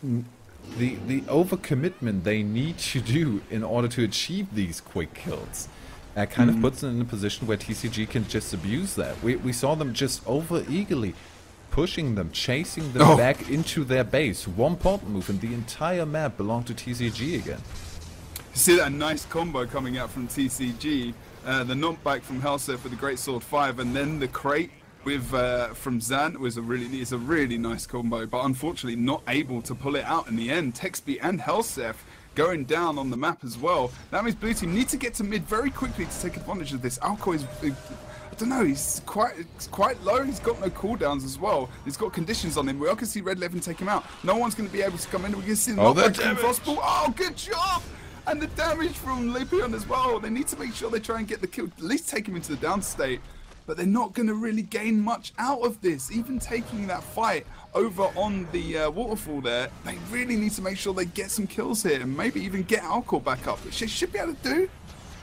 S1: the overcommitment they need to do in order to achieve these quick kills, kind of puts them in a position where TCG can just abuse that. We saw them just over-eagerly pushing them, chasing them back into their base. One portal move and the entire map belonged to TCG again.
S2: You see that nice combo coming out from TCG. The knockback from Helsef with the Great Sword 5, and then the crate with from Zan was a really nice combo, but unfortunately not able to pull it out in the end. Texby and Helsef going down on the map as well. That means blue team need to get to mid very quickly to take advantage of this. Alcor is I don't know, he's quite low. He's got no cooldowns as well. He's got conditions on him. We all can see Red 11 take him out. No one's going to be able to come in. We can see the Frostball. Oh, good job! And the damage from Lepion as well. They need to make sure they try and get the kill, at least take him into the down state. But they're not going to really gain much out of this. Even taking that fight over on the waterfall there, they really need to make sure they get some kills here and maybe even get Alcor back up, which they should be able to do.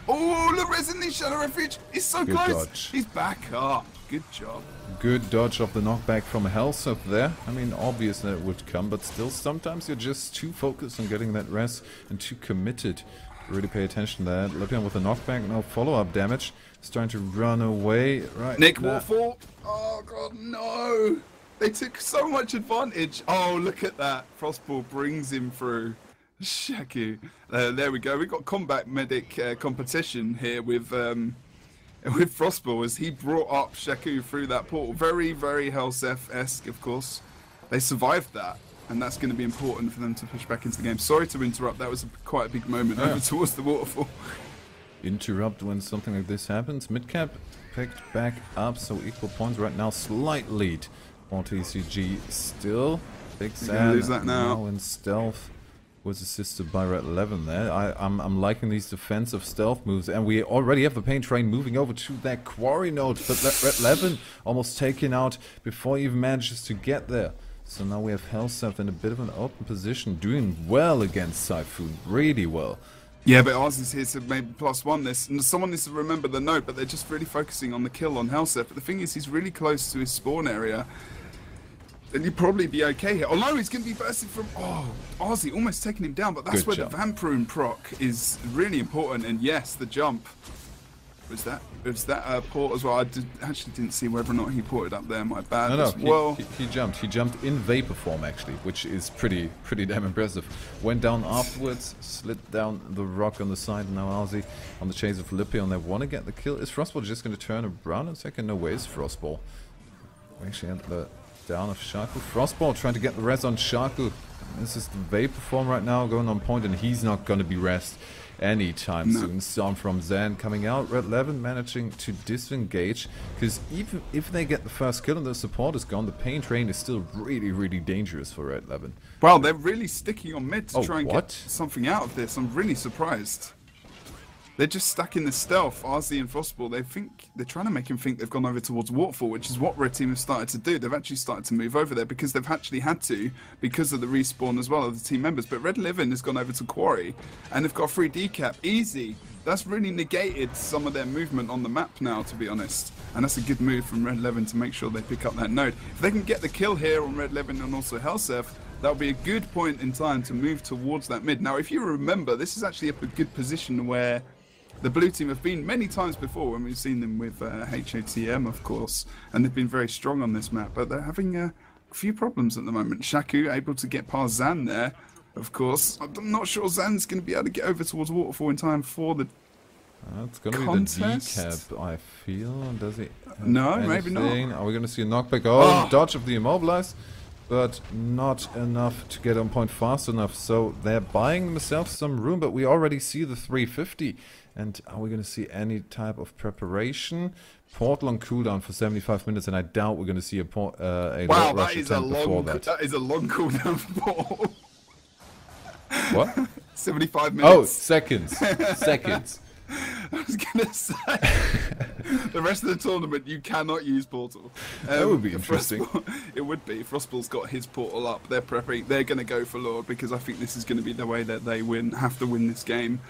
S2: Oh, the Resident Shadow Refuge is so close. Dodge. He's back up. Good job.
S1: Good dodge of the knockback from Helseth there. I mean, obvious that it would come, but still, sometimes you're just too focused on getting that res and too committed to really pay attention to that. Lepion with a knockback, no follow-up damage. He's trying to run away right
S2: Nick Waterfall. Oh, God, no. They took so much advantage. Oh, look at that. Frostball brings him through. Shaku. There we go. We've got combat medic competition here with Frostball as he brought up Shaku through that portal. Very, very Helseth-esque, of course. They survived that, and that's going to be important for them to push back into the game. Sorry to interrupt. That was quite a big moment over towards the waterfall.
S1: Interrupt when something like this happens. Midcap picked back up, so equal points right now. Slight lead for TCG still. Big Sam
S2: lose that now
S1: in stealth. Was assisted by Red 11 there. I'm liking these defensive stealth moves, and we already have the pain train moving over to that quarry node, but Red 11 almost taken out before he even manages to get there. So now we have Helseth in a bit of an open position, doing well against Typhoon, really well.
S2: Yeah, but ours is here to maybe +1 this, and someone needs to remember the node, but they're just really focusing on the kill on Helseth. But the thing is, he's really close to his spawn area. And he'd probably be okay here. Oh no, he's going to be bursted from... Oh, Ozzy almost taking him down, but that's where the Vamprune proc is really important. And yes, the jump. Was that port as well? I actually didn't see whether or not he ported up there, my bad.
S1: No, he jumped. He jumped in vapor form actually, which is pretty damn impressive. Went down afterwards, slid down the rock on the side, and now Ozzy on the chase of Lepion. They want to get the kill. Is Frostball just going to turn around in a second? No way, it's Frostball. We actually had the... down of Shaku. Frostball trying to get the res on Shaku. This is the vapor form right now going on point, and he's not going to be rest anytime soon. Storm from Zan coming out. Red 11 managing to disengage, because even if they get the first kill and the support is gone, the pain train is still really dangerous for Red 11.
S2: Well, they're really sticking on mid to try and get something out of this. I'm really surprised. They're just stuck in the stealth. RZ and Frostball, they're trying to make him think they've gone over towards Waterfall, which is what Red Team have started to do. They've actually started to move over there because they've actually had to, because of the respawn as well of the team members. But Red 11 has gone over to Quarry, and they've got a free decap. Easy. That's really negated some of their movement on the map now, to be honest. And that's a good move from Red 11 to make sure they pick up that node. If they can get the kill here on Red 11 and also Helseth, that'll be a good point in time to move towards that mid. Now, if you remember, this is actually a good position where the blue team have been many times before when we've seen them with HATM, of course, and they've been very strong on this map, but they're having a few problems at the moment. Shaku able to get past Zan there, of course. I'm not sure Zan's going to be able to get over towards Waterfall in time for the
S1: it's going to be the decap, I feel. Does he?
S2: No, maybe not.
S1: Are we going to see a knockback? Oh, dodge of the Immobilize, but not enough to get on point fast enough. So they're buying themselves some room, but we already see the 350. And are we going to see any type of preparation? Portal on cooldown for 75 minutes, and I doubt we're going to see a
S2: wow, that is a long cooldown for Portal.
S1: What?
S2: 75 minutes.
S1: Oh, seconds. Seconds.
S2: I was going to say, the rest of the tournament, you cannot use Portal.
S1: That would be interesting.
S2: It would be. Frostball's got his Portal up. They're prepping. They're going to go for Lord, because I think this is going to be the way that they have to win this game.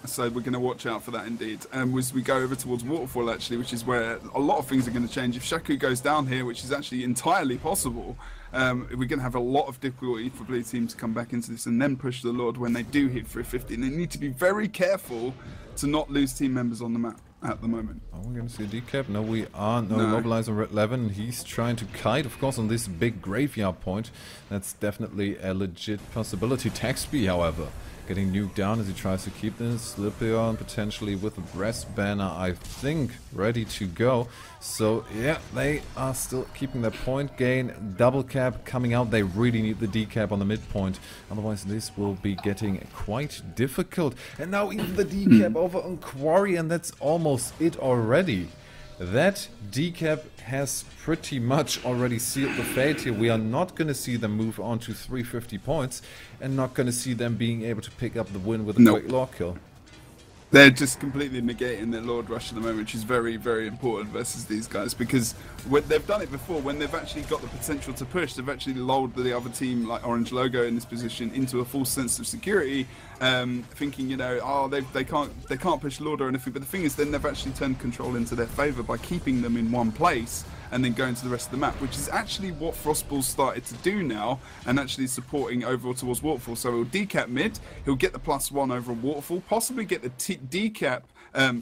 S2: So we're going to watch out for that indeed. As we go over towards Waterfall, actually, which is where a lot of things are going to change. If Shaku goes down here, which is actually entirely possible, we're going to have a lot of difficulty for blue team to come back into this and then push the Lord when they do hit 350. And they need to be very careful to not lose team members on the map at the moment.
S1: Are we going to see a decap? No, we aren't. No, Mobilize on Red 11. He's trying to kite, of course, on this big graveyard point. That's definitely a legit possibility. Taxby, however, getting nuked down as he tries to keep this. Lepion potentially with a breast banner, I think, ready to go. So, yeah, they are still keeping their point gain. Double cap coming out. They really need the decap on the midpoint. Otherwise, this will be getting quite difficult. And now even the decap over on Quarry, and that's almost it already. that decap has pretty much already sealed the fate here. We are not going to see them move on to 350 points and not going to see them being able to pick up the win with a quick lord kill.
S2: They're just completely negating their Lord Rush at the moment, which is very, very important versus these guys, because they've done it before. When they've actually got the potential to push, they've actually lulled the other team, like oRNG Logo in this position, into a false sense of security, thinking, you know, oh, they can't push Lord or anything. But the thing is, then they've actually turned control into their favour by keeping them in one place and then going to the rest of the map, which is actually what Frostball's started to do now, and actually supporting overall towards Waterfall. So he'll decap mid, he'll get the +1 over on Waterfall, possibly get the decap,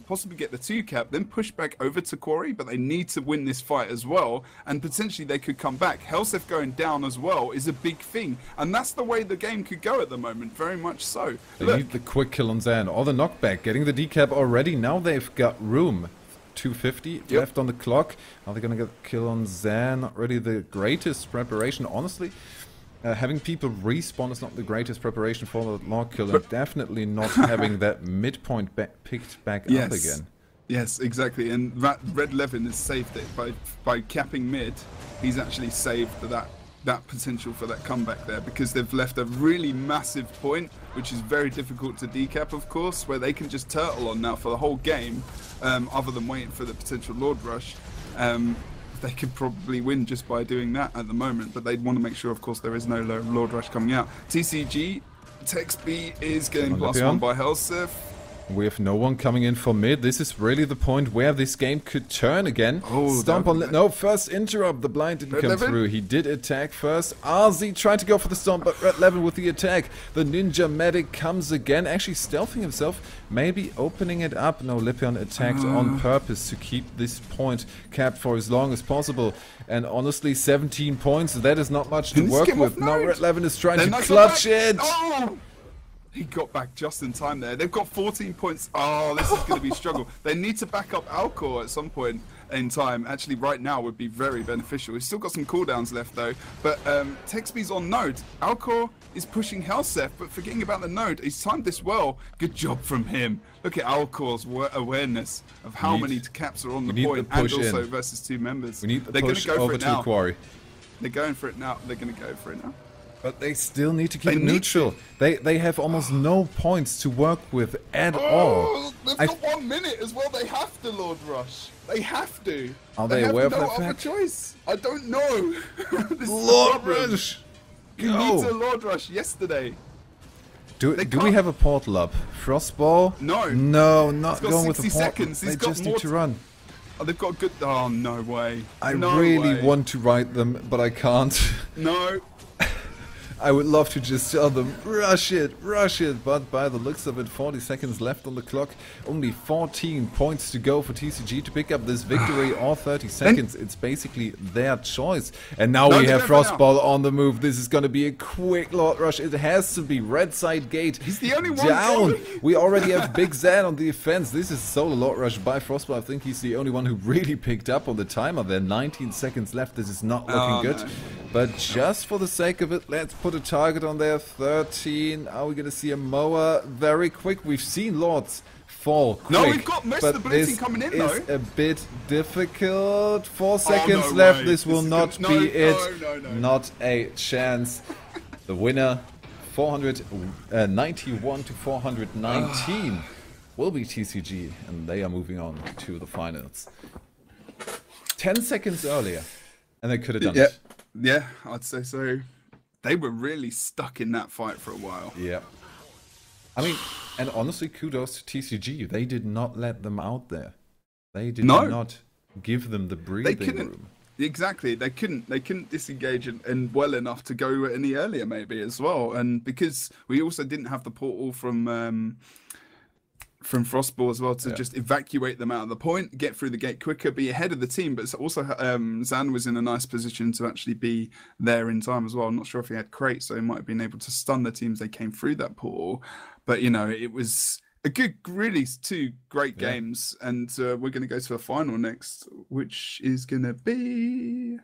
S2: possibly get the 2 cap, then push back over to Quarry, but they need to win this fight as well, and potentially they could come back. Helsef going down as well is a big thing, and that's the way the game could go at the moment, very much so.
S1: They need the quick kill on Zan, or the knockback, getting the decap already. Now they've got room. 250 left on the clock. Are they gonna get a kill on Zan? Not really the greatest preparation, honestly. Having people respawn is not the greatest preparation for the log kill, and definitely not having that midpoint picked back up again.
S2: Yes, exactly. And Red Levin has saved it by capping mid. He's actually saved that potential for that comeback there, because they've left a really massive point, which is very difficult to decap, of course, where they can just turtle on now for the whole game, other than waiting for the potential Lord Rush. They could probably win just by doing that at the moment, but they'd want to make sure, of course, there is no Lord Rush coming out. TCG, TextB is getting +1 by Helsef.
S1: We have no one coming in for mid. This is really the point where this game could turn again. Oh, Stomp on... No, first interrupt. The blind didn't come through. He did attack first. RZ tried to go for the stomp, but Red Levin with the attack. The Ninja Medic comes again, actually stealthing himself, maybe opening it up. No, Lipion attacked on purpose to keep this point capped for as long as possible. And honestly, 17 points, that is not much to work with. Now Red Levin is trying to clutch it.
S2: Oh! He got back just in time there. They've got 14 points. Oh, this is going to be a struggle. They need to back up Alcor at some point in time. Actually, right now would be very beneficial. He's still got some cooldowns left, though. But TextB's on node. Alcor is pushing Helsef, but forgetting about the node. He's timed this well. Good job from him. Look at Alcor's awareness of how many caps are on the point, and also versus 2 members.
S1: We need the push over to the Quarry.
S2: They're going for it now. They're going to go for it now.
S1: But they still need to keep it neutral. They have almost no points to work with at all.
S2: They've got 1 minute as well. They have to Lord Rush. They have to.
S1: Are they aware of that fact?
S2: They have no other choice. I don't know.
S1: Lord Rush.
S2: You need to Lord Rush yesterday.
S1: Do we have a portal up? Frostball?
S2: No.
S1: No, not going with the portal.
S2: Seconds.
S1: They just need to run.
S2: Oh, they've got good... Oh, no way.
S1: I really want to ride them, but I can't.
S2: No.
S1: I would love to just tell them, rush it, but by the looks of it, 40 seconds left on the clock, only 14 points to go for TCG to pick up this victory, or 30 seconds. It's basically their choice. And now we have Frostball on the move. This is going to be a quick Lord Rush. It has to be red side gate.
S2: He's the only one
S1: down. We already have Big Zan on the offense. This is solo Lord Rush by Frostball. I think he's the only one who really picked up on the timer there. 19 seconds left. This is not looking good. No. But just for the sake of it, let's put a target on there. 13. Are we going to see a mower very quick? We've seen Lords fall quick.
S2: No, we've got most of the blue team coming in, though.
S1: This is a bit difficult. 4 seconds left. This will not be it. Not a chance. The winner, 491 to 419, will be TCG, and they are moving on to the finals. 10 seconds earlier, and they could have done it.
S2: Yeah, I'd say so. They were really stuck in that fight for a while.
S1: Yeah. I mean, and honestly, kudos to TCG. They did not let them out there. They did not give them the breathing room.
S2: Exactly. They couldn't disengage and well enough to go any earlier, maybe, as well. And because we also didn't have the portal from Frostball as well to just evacuate them out of the point, get through the gate quicker, be ahead of the team. But also Zan was in a nice position to actually be there in time as well. I'm not sure if he had crate, so he might have been able to stun the teams they came through that portal. But, you know, it was a good, really 2 great games. And we're going to go to a final next, which is going to be...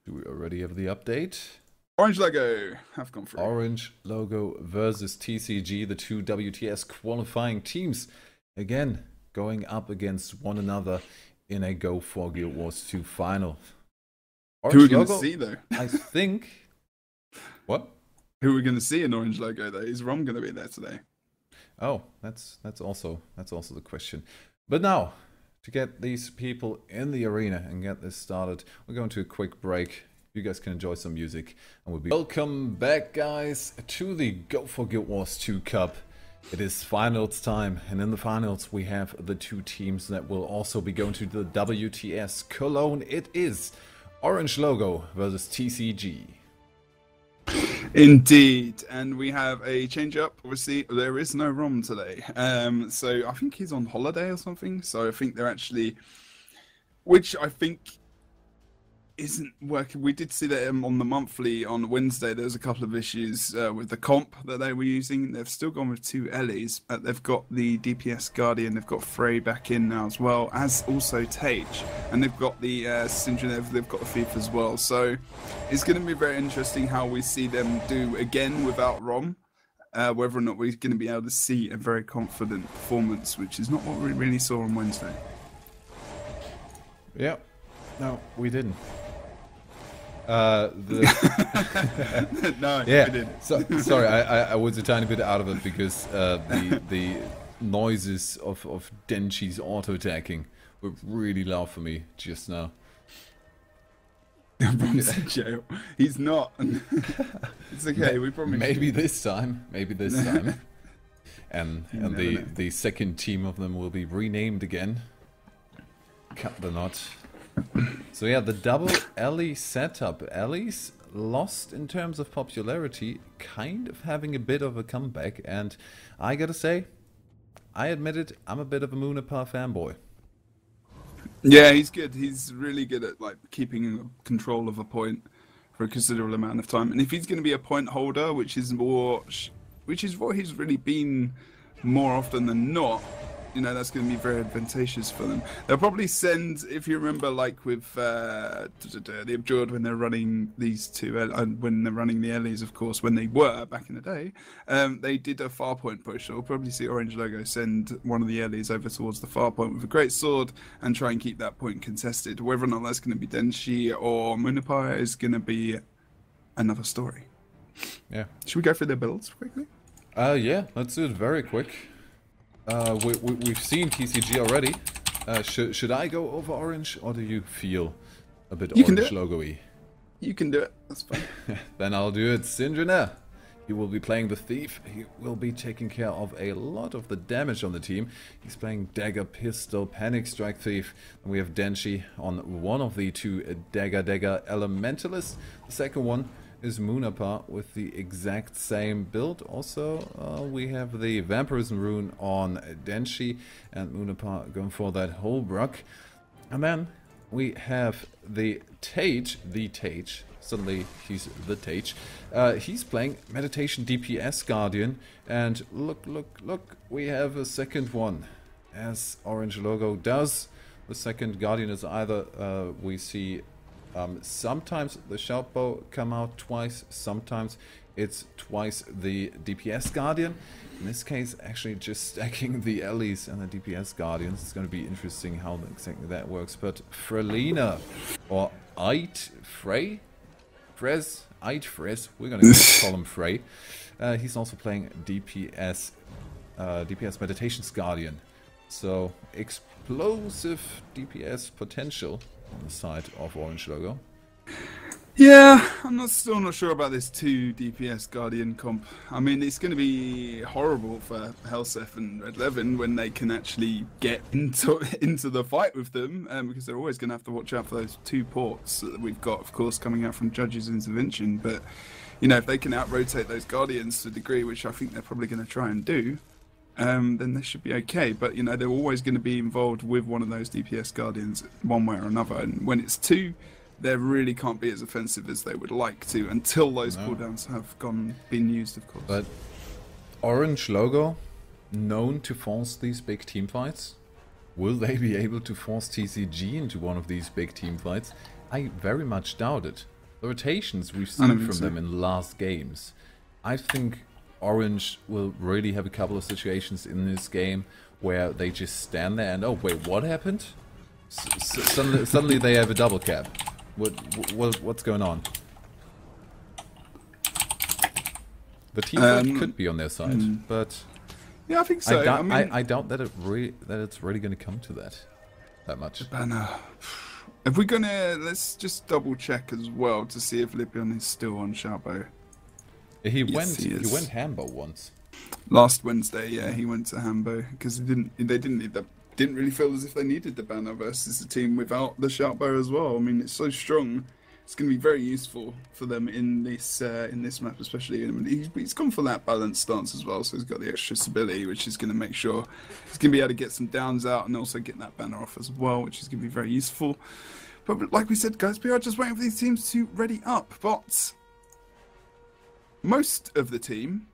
S1: Do we already have the update?
S2: oRNG Logo have gone through.
S1: oRNG Logo versus TCG, the 2 WTS qualifying teams. Again, going up against one another in a Go4GW2 final.
S2: Who are we going to see, though?
S1: I think... What?
S2: Who are we going to see in orange logo, though? Is Rom going to be there today?
S1: Oh, that's also the question. But now, to get these people in the arena and get this started, we're going to a quick break. You guys can enjoy some music, and we'll be... Welcome back, guys, to the Go4GW2 Cup. It is finals time, and in the finals we have the two teams that will also be going to the WTS Cologne. It is oRNG Logo versus TCG.
S2: Indeed, and we have a change up. Obviously, there is no Rom today, so I think he's on holiday or something. So I think they're actually, which I think isn't working. We did see that on the monthly on Wednesday. There was a couple of issues with the comp that they were using. They've still gone with two Ellies. They've got the DPS Guardian. They've got Frey back in now as well, as also Tage, and they've got the Syndrome. They've got the Thief as well. So it's going to be very interesting how we see them do again without Rom. Whether or not we're going to be able to see a very confident performance, which is not what we really saw on Wednesday.
S1: Yeah, no, we didn't.
S2: No,
S1: yeah.
S2: we didn't.
S1: Sorry, I was a tiny bit out of it because the noises of Denshi's auto attacking were really loud for me just now.
S2: Rom's in jail. He's not. It's okay. We promise.
S1: Maybe this time. Maybe this time. And the second team of them will be renamed again. Cut the knot. So yeah, the double Ellie setup. Ellie's lost in terms of popularity, kind of having a bit of a comeback, and I gotta say, I admit it, I'm a bit of a Munapar fanboy.
S2: Yeah, he's good. He's really good at like keeping control of a point for a considerable amount of time. And if he's going to be a point holder, which is what he's really been more often than not, you know, that's going to be very advantageous for them. They'll probably send, if you remember, like with the Abjured when they're running these two, when they're running the Ellies, of course, when they were back in the day, they did a far point push. So we'll probably see oRNG Logo send one of the Ellies over towards the far point with a great sword and try and keep that point contested. Whether or not that's going to be Denshi or Munapar is going to be another story.
S1: Yeah.
S2: Should we go through their builds quickly?
S1: Yeah, let's do it very quick. We've seen TCG already. Should I go over orange, or do you feel a bit orange logo-y?
S2: You can do it. That's fine.
S1: Then I'll do it. Syndrome. He will be playing the Thief. He will be taking care of a lot of the damage on the team. He's playing Dagger, Pistol, Panic Strike Thief. And we have Denshi on one of the two Dagger Elementalists. The second one is Munapar with the exact same build. Also, we have the Vampirism Rune on Denshi, and Munapar going for that Holbrook. And then we have the Tage, suddenly he's the Tage. He's playing Meditation DPS Guardian, and look, we have a second one, as oRNG Logo does. The second Guardian is either, we see sometimes the Shout Bow come out twice, sometimes it's twice the DPS Guardian. In this case, actually just stacking the Ellies and the DPS Guardians. It's going to be interesting how exactly that works. But Frelina, or Frey, we're going to call him Frey. He's also playing DPS Meditation's Guardian. So explosive DPS potential on the side of oRNG Logo.
S2: Yeah, I'm still not sure about this 2 DPS Guardian comp. I mean, it's going to be horrible for Helseth and Red Levin when they can actually get into the fight with them, because they're always going to have to watch out for those 2 ports that we've got, of course, coming out from Judge's intervention. But, you know, if they can out-rotate those Guardians to a degree, which I think they're probably going to try and do, then they should be okay. But, you know, they're always going to be involved with one of those DPS Guardians one way or another. And when it's 2, they really can't be as offensive as they would like to until those cooldowns have been used, of course.
S1: But oRNG Logo, known to force these big team fights, will they be able to force TCG into one of these big team fights? I very much doubt it. The rotations we've seen from them in last games, I think oRNG will really have a couple of situations in this game where they just stand there and, oh wait, what happened? Suddenly they have a double cap. What's going on? The team fight could be on their side, but
S2: yeah, I think so.
S1: I doubt that it's really going to come to that much.
S2: Banner. If we're gonna, let's just double check as well to see if Lipion is still on Sharpo.
S1: He went Hambo once.
S2: Last Wednesday, yeah, he went to Hambo because they didn't really feel as if they needed the banner versus a team without the Sharpo as well. I mean, it's so strong. It's going to be very useful for them in this map, especially. He's gone for that balanced stance as well, so he's got the extra stability, which is going to make sure he's going to be able to get some downs out and also get that banner off as well, which is going to be very useful. But like we said, guys, we are just waiting for these teams to ready up. But most of the team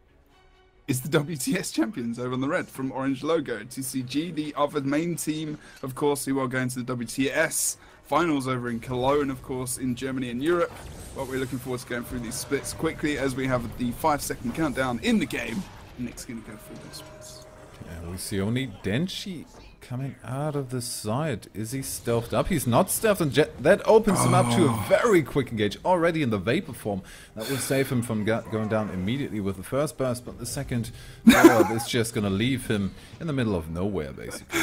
S2: is the WTS champions over on the red from oRNG Logo. TCG, the other main team, of course, who are going to the WTS finals over in Cologne, of course, in Germany and Europe. But we're looking forward to going through these splits quickly as we have the 5-second countdown in the game. Nick's going to go through those splits.
S1: Yeah, we see only Denshi coming out of the side. Is he stealthed up? He's not stealthed, and that opens him up to a very quick engage already in the Vapor form. That will save him from going down immediately with the first burst, but the second is just going to leave him in the middle of nowhere, basically.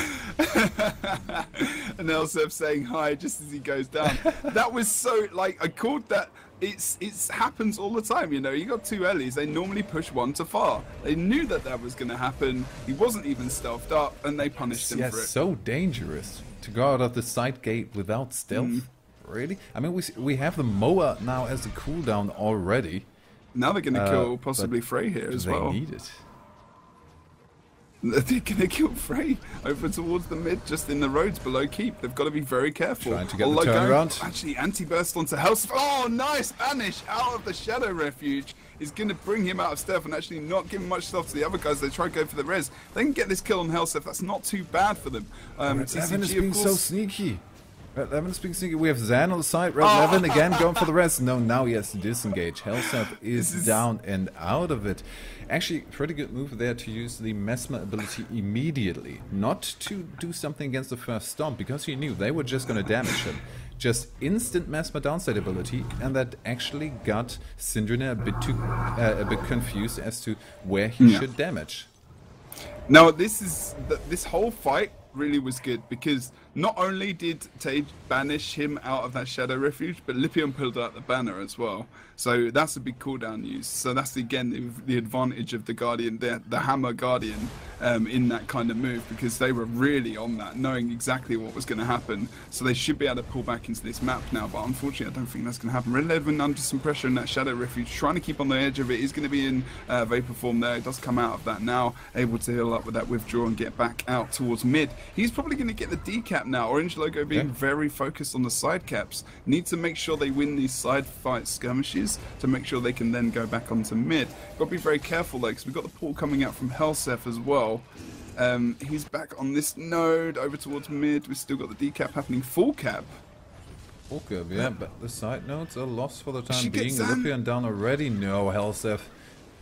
S2: And Elsef saying hi just as he goes down. That was so, like, I called that. It happens all the time, you know. You got two Ellies, they normally push one to far. They knew that was going to happen. He wasn't even stealthed up, and they punished him for it.
S1: So dangerous to go out of the side gate without stealth. Really? I mean, we have the Moa now as a cooldown already.
S2: Now they're going to kill possibly Frey here as well.
S1: They need it.
S2: They're going to kill Frey over towards the mid, just in the roads below keep. They've got to be very careful.
S1: Trying to get the turnaround.
S2: Actually, anti-burst onto Health. Oh, nice! Banish out of the Shadow Refuge is going to bring him out of stealth and actually not give much stealth to the other guys. They try to go for the res. They can get this kill on Helsef. That's not too bad for them.
S1: TCG is being so sneaky. Red Levin is being sneaky. We have Zan on the side. Red Levin again going for the res. No, now he has to disengage. Helsef is down and out of it. Actually, pretty good move there to use the Mesmer ability immediately. Not to do something against the first stomp, because he knew they were just going to damage him. Just instant Mesmer downside ability, and that actually got Syndrine a bit confused as to where he should damage.
S2: Now, this whole fight really was good, because not only did Tage banish him out of that Shadow Refuge, but Lipion pulled out the banner as well. So that's a big cooldown use. So that's, again, the advantage of the Guardian, the Hammer Guardian in that kind of move, because they were really on that, knowing exactly what was going to happen. So they should be able to pull back into this map now, but unfortunately I don't think that's going to happen. Red Levin under some pressure in that Shadow Refuge, trying to keep on the edge of it. He's going to be in Vapor form there. He does come out of that now, able to heal up with that withdraw and get back out towards mid. He's probably going to get the decap now. oRNG Logo being very focused on the side caps. Need to make sure they win these side fight skirmishes to make sure they can then go back onto mid. Got to be very careful though, because we've got the pull coming out from Helsef as well. He's back on this node over towards mid. We've still got the decap happening. Full cap.
S1: Full cap, yeah, but the side nodes are lost for the time being. Lipion down already. No, Helsef.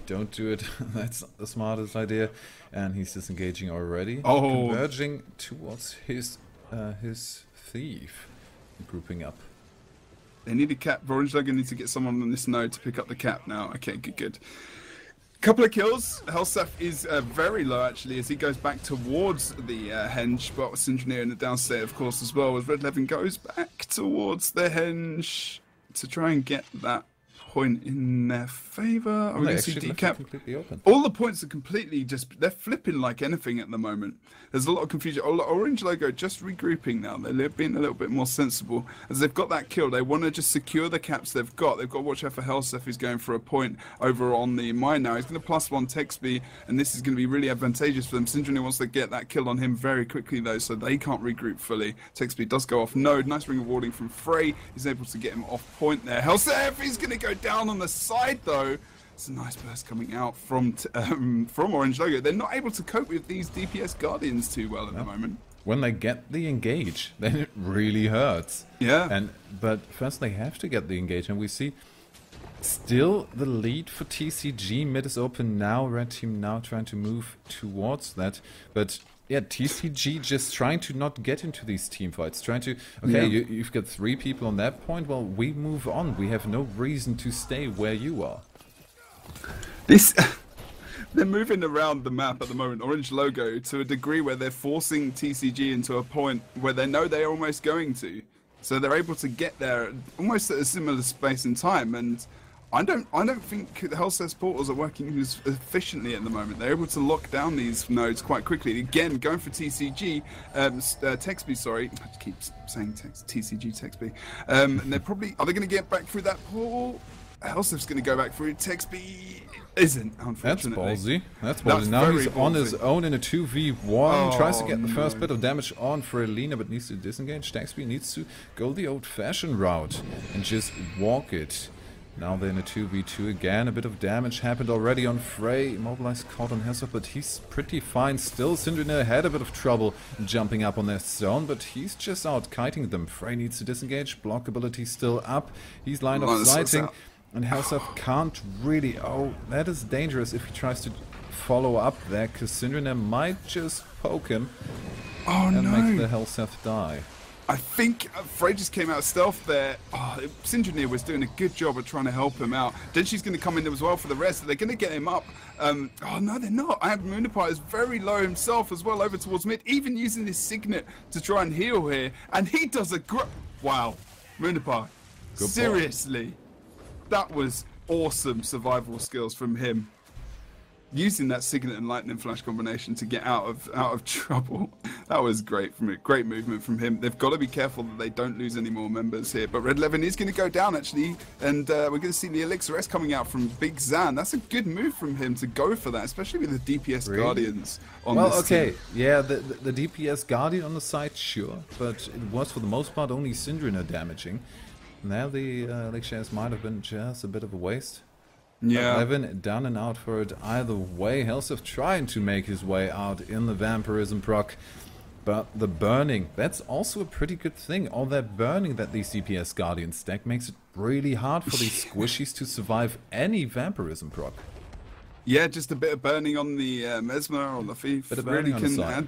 S1: Don't do it. That's not the smartest idea. And he's disengaging already. Converging towards his thief. Grouping up.
S2: They need a cap. oRNG Logo needs to get someone on this node to pick up the cap now. Okay, good. Couple of kills. Helsef is very low actually as he goes back towards the henge, but Syndrine in the downstate of course as well, as Red Levin goes back towards the henge to try and get that point in their favour. Are we going to see decap? All the points are completely they're flipping like anything at the moment. There's a lot of confusion. oRNG Logo just regrouping now. They're being a little bit more sensible. As they've got that kill, they want to just secure the caps they've got. They've got to watch out for Helsef, who's going for a point over on the mine now. He's going to +1 Texby, and this is going to be really advantageous for them. Syndrine wants to get that kill on him very quickly though, so they can't regroup fully. Texby does go off node. Nice ring of warding from Frey. He's able to get him off point there. Helsef, he's going to go down on the side though. It's a nice burst coming out from oRNG Logo. They're not able to cope with these DPS Guardians too well at the moment. When
S1: they get the engage, then it really hurts.
S2: Yeah.
S1: But first they have to get the engage, and we see still the lead for TCG. Mid is open now. Red team now trying to move towards that, but Yeah, TCG just trying to not get into these team fights, trying to, okay, you've got 3 people on that point, well, we move on. We have no reason to stay where you are.
S2: They're moving around the map at the moment, orange logo, to a degree where they're forcing TCG into a point where they know they're almost going to. So they're able to get there almost at a similar space and time, and I don't think the HealthSeth portals are working as efficiently at the moment. They're able to lock down these nodes quite quickly. Again, going for TCG, Texby, sorry, I keep saying TCG, Texby. And they're probably, are they going to get back through that portal? HealthSeth's going to go back through. Texby isn't, unfortunately.
S1: That's ballsy. That's ballsy. Now he's on his own in a 2v1. Tries to get the first bit of damage on for Elena, but needs to disengage. Texby needs to go the old-fashioned route and just walk it. Now they're in a 2v2 again. A bit of damage happened already on Frey. Immobilized caught on Hesop, but he's pretty fine still. Syndrine had a bit of trouble jumping up on their zone, but he's just out kiting them. Frey needs to disengage. Block ability still up. He's line of sighting. And Hesop can't really... Oh, that is dangerous if he tries to follow up there, because Syndrine might just poke him and make the Helseth die.
S2: I think Frey just came out of stealth there. Oh, Syndrine was doing a good job of trying to help him out. Then she's going to come in as well for the rest. They're going to get him up. Oh, no, they're not. I have Moonapie is very low himself as well over towards mid, even using his signet to try and heal here. And he does a great... Wow. Moonapie. Seriously. That was awesome survival skills from him. Using that Signet and Lightning Flash combination to get out of trouble. That was great from it. Great movement from him. They've got to be careful that they don't lose any more members here. But Red Levin is going to go down, actually. And we're going to see the Elixir S coming out from Big Zan. That's a good move from him to go for that, especially with the DPS Guardians on this team.
S1: Yeah, the DPS Guardian on the side, sure. But it was, for the most part, only Syndrine damaging. Now the Elixir S might have been just a bit of a waste.
S2: Yeah.
S1: 11 down and out for it either way. Helseth trying to make his way out in the vampirism proc. But the burning, that's also a pretty good thing. All that burning that these DPS Guardians stack makes it really hard for these squishies to survive any vampirism proc.
S2: Yeah, just a bit of burning on the Mesmer or the Thief really can add.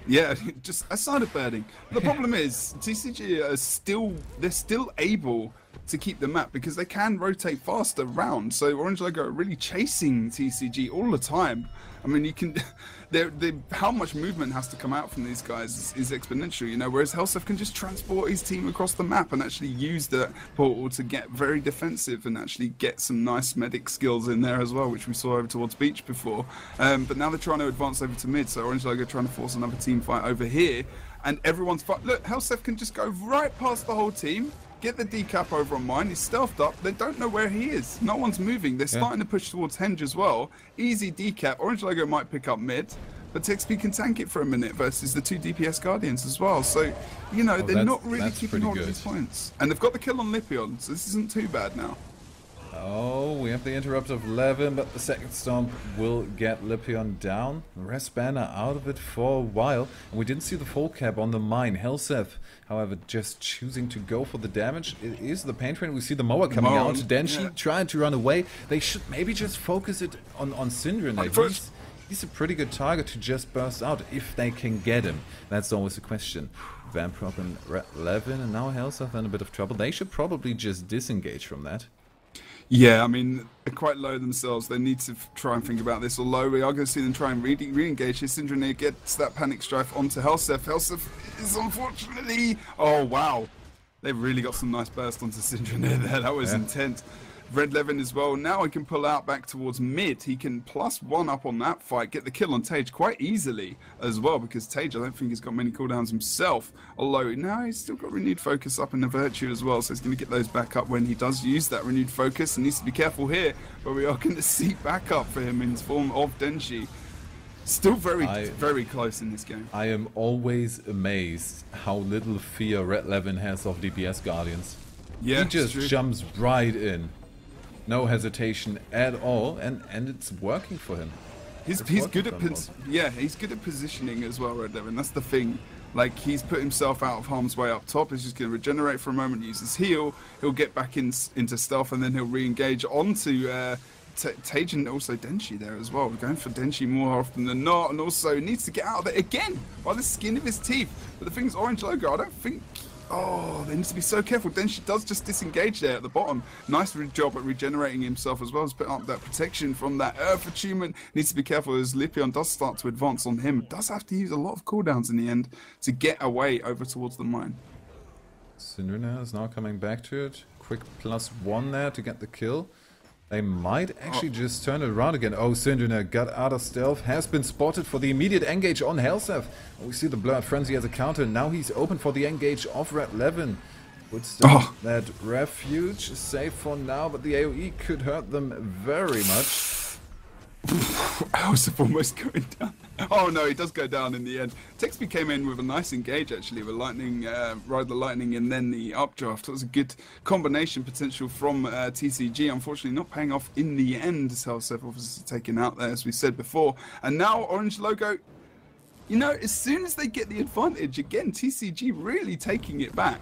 S2: Yeah, just a side of burning. The problem is TCG are still able to keep the map because they can rotate faster around. So orange logo are really chasing TCG all the time. I mean, you can, how much movement has to come out from these guys is exponential, you know. Whereas HealthSeth can just transport his team across the map and actually use the portal to get very defensive and actually get some nice medic skills in there as well, which we saw over towards Beach before. But now they're trying to advance over to mid, so orange logo trying to force another team fight over here, and everyone's fight. Look, HealthSeth can just go right past the whole team. Get the decap over on mine. He's stealthed up. They don't know where he is. No one's moving. They're starting to push towards Henge as well. Easy decap. Orange logo might pick up mid, but TXP can tank it for a minute versus the 2 DPS Guardians as well. So, you know, they're not really keeping all of these points. And they've got the kill on Lipion, so this isn't too bad now.
S1: Oh, we have the interrupt of Levin, but the second stomp will get Lipion down. Rest banner out of it for a while. And we didn't see the full cap on the mine. HealthSeth, however, just choosing to go for the damage. It is the pain train. We see the mower coming out. Denshi trying to run away. They should maybe just focus it on Syndrine. He's a pretty good target to just burst out if they can get him. That's always a question. Vamprop and Levin, and now HealthSeth in a bit of trouble. They should probably just disengage from that.
S2: Yeah, I mean, they're quite low themselves. They need to try and think about this. Although we are going to see them try and re-engage. Syndrine gets that panic strife onto HealthSeth. HealthSeth is unfortunately... Oh, wow. They've really got some nice burst onto Syndrine there. That was intense. Red Levin as well. Now he can pull out back towards mid. He can +1 up on that fight, get the kill on Tage quite easily as well, because Tage, I don't think he's got many cooldowns himself. Although now he's still got renewed focus up in the Virtue as well, so he's going to get those back up when he does use that renewed focus, and needs to be careful here. But we are going to see backup for him in the form of Denshi. Still very close in this game.
S1: I am always amazed how little fear Red Levin has of DPS Guardians. Yeah, he just jumps right in. No hesitation at all, and it's working for him.
S2: He's good at he's good at positioning as well, Red Levin. That's the thing. Like, he's put himself out of harm's way up top. He's just going to regenerate for a moment, use his heal. He'll get back into stealth, and then he'll re-engage onto Tage and also Denshi there as well. We're going for Denshi more often than not, and also needs to get out of it again by the skin of his teeth. But the thing is, oRNG Logo, I don't think... Oh, they need to be so careful. Denshi does just disengage there at the bottom. Nice job at regenerating himself as well as putting up that protection from that Earth attunement. Needs to be careful as Lipion does start to advance on him. Does have to use a lot of cooldowns in the end to get away over towards the mine.
S1: Syndrina is now coming back to it. Quick +1 there to get the kill. They might actually just turn it around again. Oh, Syndrina got out of stealth, has been spotted for the immediate engage on Helseth. We see the Blood Frenzy as a counter. Now he's open for the engage of Red Levin. Puts down that refuge. Safe for now, but the AoE could hurt them very much.
S2: I was almost going down. Oh no, he does go down in the end. Texby came in with a nice engage actually, with lightning, ride the lightning and then the updraft. That was a good combination potential from TCG. Unfortunately, not paying off in the end. Helseth obviously taken out there, as we said before. And now oRNG Logo, you know, as soon as they get the advantage again, TCG really taking it back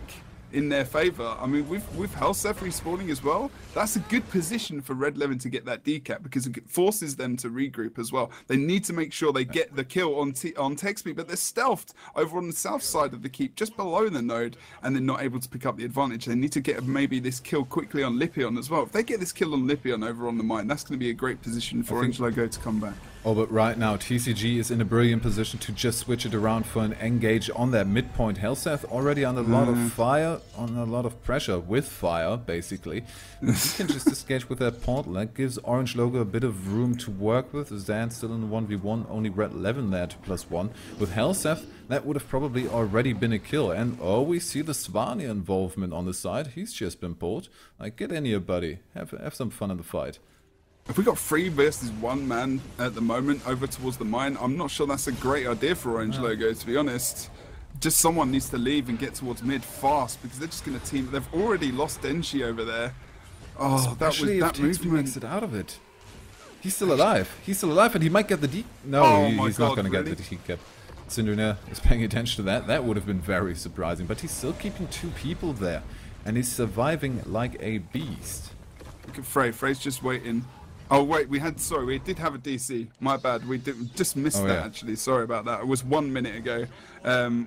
S2: in their favor. I mean, with Helseth respawning as well, that's a good position for Red Levin to get that decap because it forces them to regroup as well. They need to make sure they get the kill on Texby, but they're stealthed over on the south side of the keep, just below the node, and they're not able to pick up the advantage. They need to get maybe this kill quickly on Lipion as well. If they get this kill on Lipion over on the mine, that's going to be a great position for oRNG Logo to come back.
S1: Oh, but right now, TCG is in a brilliant position to just switch it around for an engage on that midpoint. Helseth already under a lot of fire, on a lot of pressure with fire, basically. He can just disengage with that portal. That gives oRNG Logo a bit of room to work with. Zan still in the 1v1, only Red Levin there to +1. With Helseth, that would have probably already been a kill. And oh, we see the Svanir involvement on the side. He's just been pulled. Like, get in here, buddy. Have some fun in the fight.
S2: If we got 3 versus 1 man at the moment over towards the mine, I'm not sure that's a great idea for oRNG Logo, to be honest. Just someone needs to leave and get towards mid fast because they're just going to team. They've already lost Denshi over there. Oh,
S1: especially
S2: that movement
S1: makes it out of it. He's still alive. He's still alive, and he might get the D. No, he's not going to get the decap. Syndrina is paying attention to that. That would have been very surprising, but he's still keeping 2 people there, and he's surviving like a beast.
S2: Look at Frey. Frey's just waiting. Oh wait, we did have a DC. My bad. We just missed that actually. Sorry about that. It was 1 minute ago.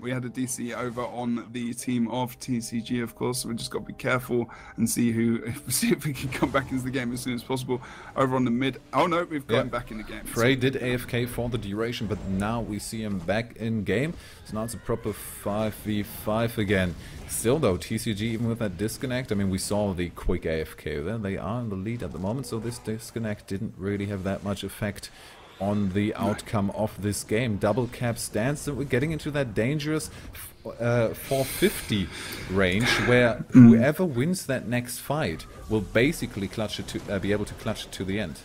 S2: We had a DC over on the team of TCG, of course. So we just got to be careful and see if we can come back into the game as soon as possible. Over on the mid. Oh no, we've got him back in the game.
S1: Frey did AFK for the duration, but now we see him back in game. So now it's a proper 5v5 again. Still though, TCG, even with that disconnect, I mean, we saw the quick AFK there. They are in the lead at the moment, so this disconnect didn't really have that much effect on the outcome of this game. Double cap stands, and we're getting into that dangerous 450 range where whoever wins that next fight will basically clutch it to be able to clutch it to the end.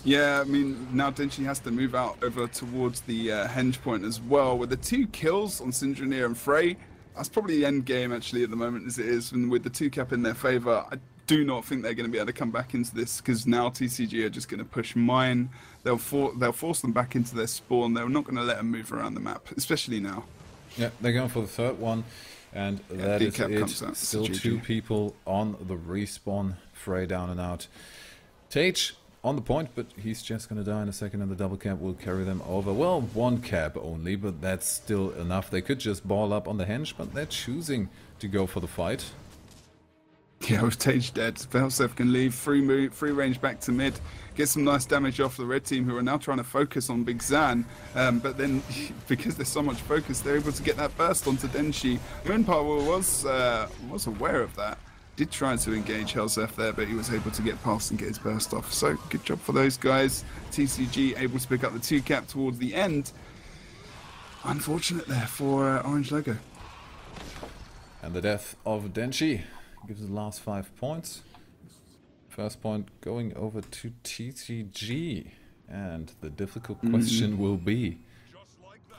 S2: Yeah, I mean, now Denshi has to move out over towards the henge point as well. With the 2 kills on Syndrina and Frey, that's probably the end game actually at the moment as it is, and with the 2 cap in their favor, I do not think they're going to be able to come back into this because now TCG are just going to push mine. They'll force them back into their spawn. They're not going to let them move around the map, especially now.
S1: Yeah, they're going for the 3rd one, and that is it. Still 2 people on the respawn. Frey down and out. Tage on the point, but he's just going to die in a second, and the double cap will carry them over. Well, 1 cap only, but that's still enough. They could just ball up on the henge, but they're choosing to go for the fight.
S2: Yeah, with Tage dead, Helseth can leave free range back to mid, get some nice damage off the red team, who are now trying to focus on Big Zan, but then because there's so much focus, they're able to get that burst onto Denshi. Moonpower was aware of that. Did try to engage Helseth there, but he was able to get past and get his burst off. So good job for those guys. TCG able to pick up the 2 cap towards the end. Unfortunate there for oRNG Logo.
S1: And the death of Denshi gives the last 5 points. First point going over to TCG. And the difficult question will be,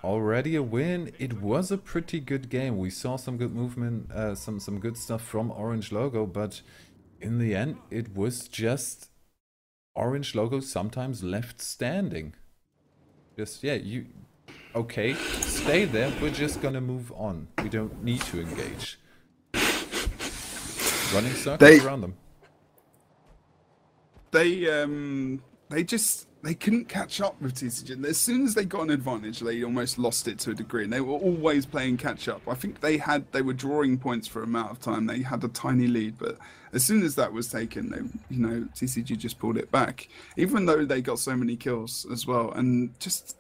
S1: already a win. It was a pretty good game. We saw some good movement, some good stuff from oRNG Logo, but in the end it was just oRNG Logo sometimes left standing. Just, yeah, you okay, stay there, we're just gonna move on. We don't need to engage. Running circles around them.
S2: they couldn't catch up with TCG. As soon as they got an advantage, they almost lost it to a degree, and they were always playing catch up. I think they were drawing points for an amount of time. They had a tiny lead, but as soon as that was taken, TCG just pulled it back. Even though they got so many kills as well, and just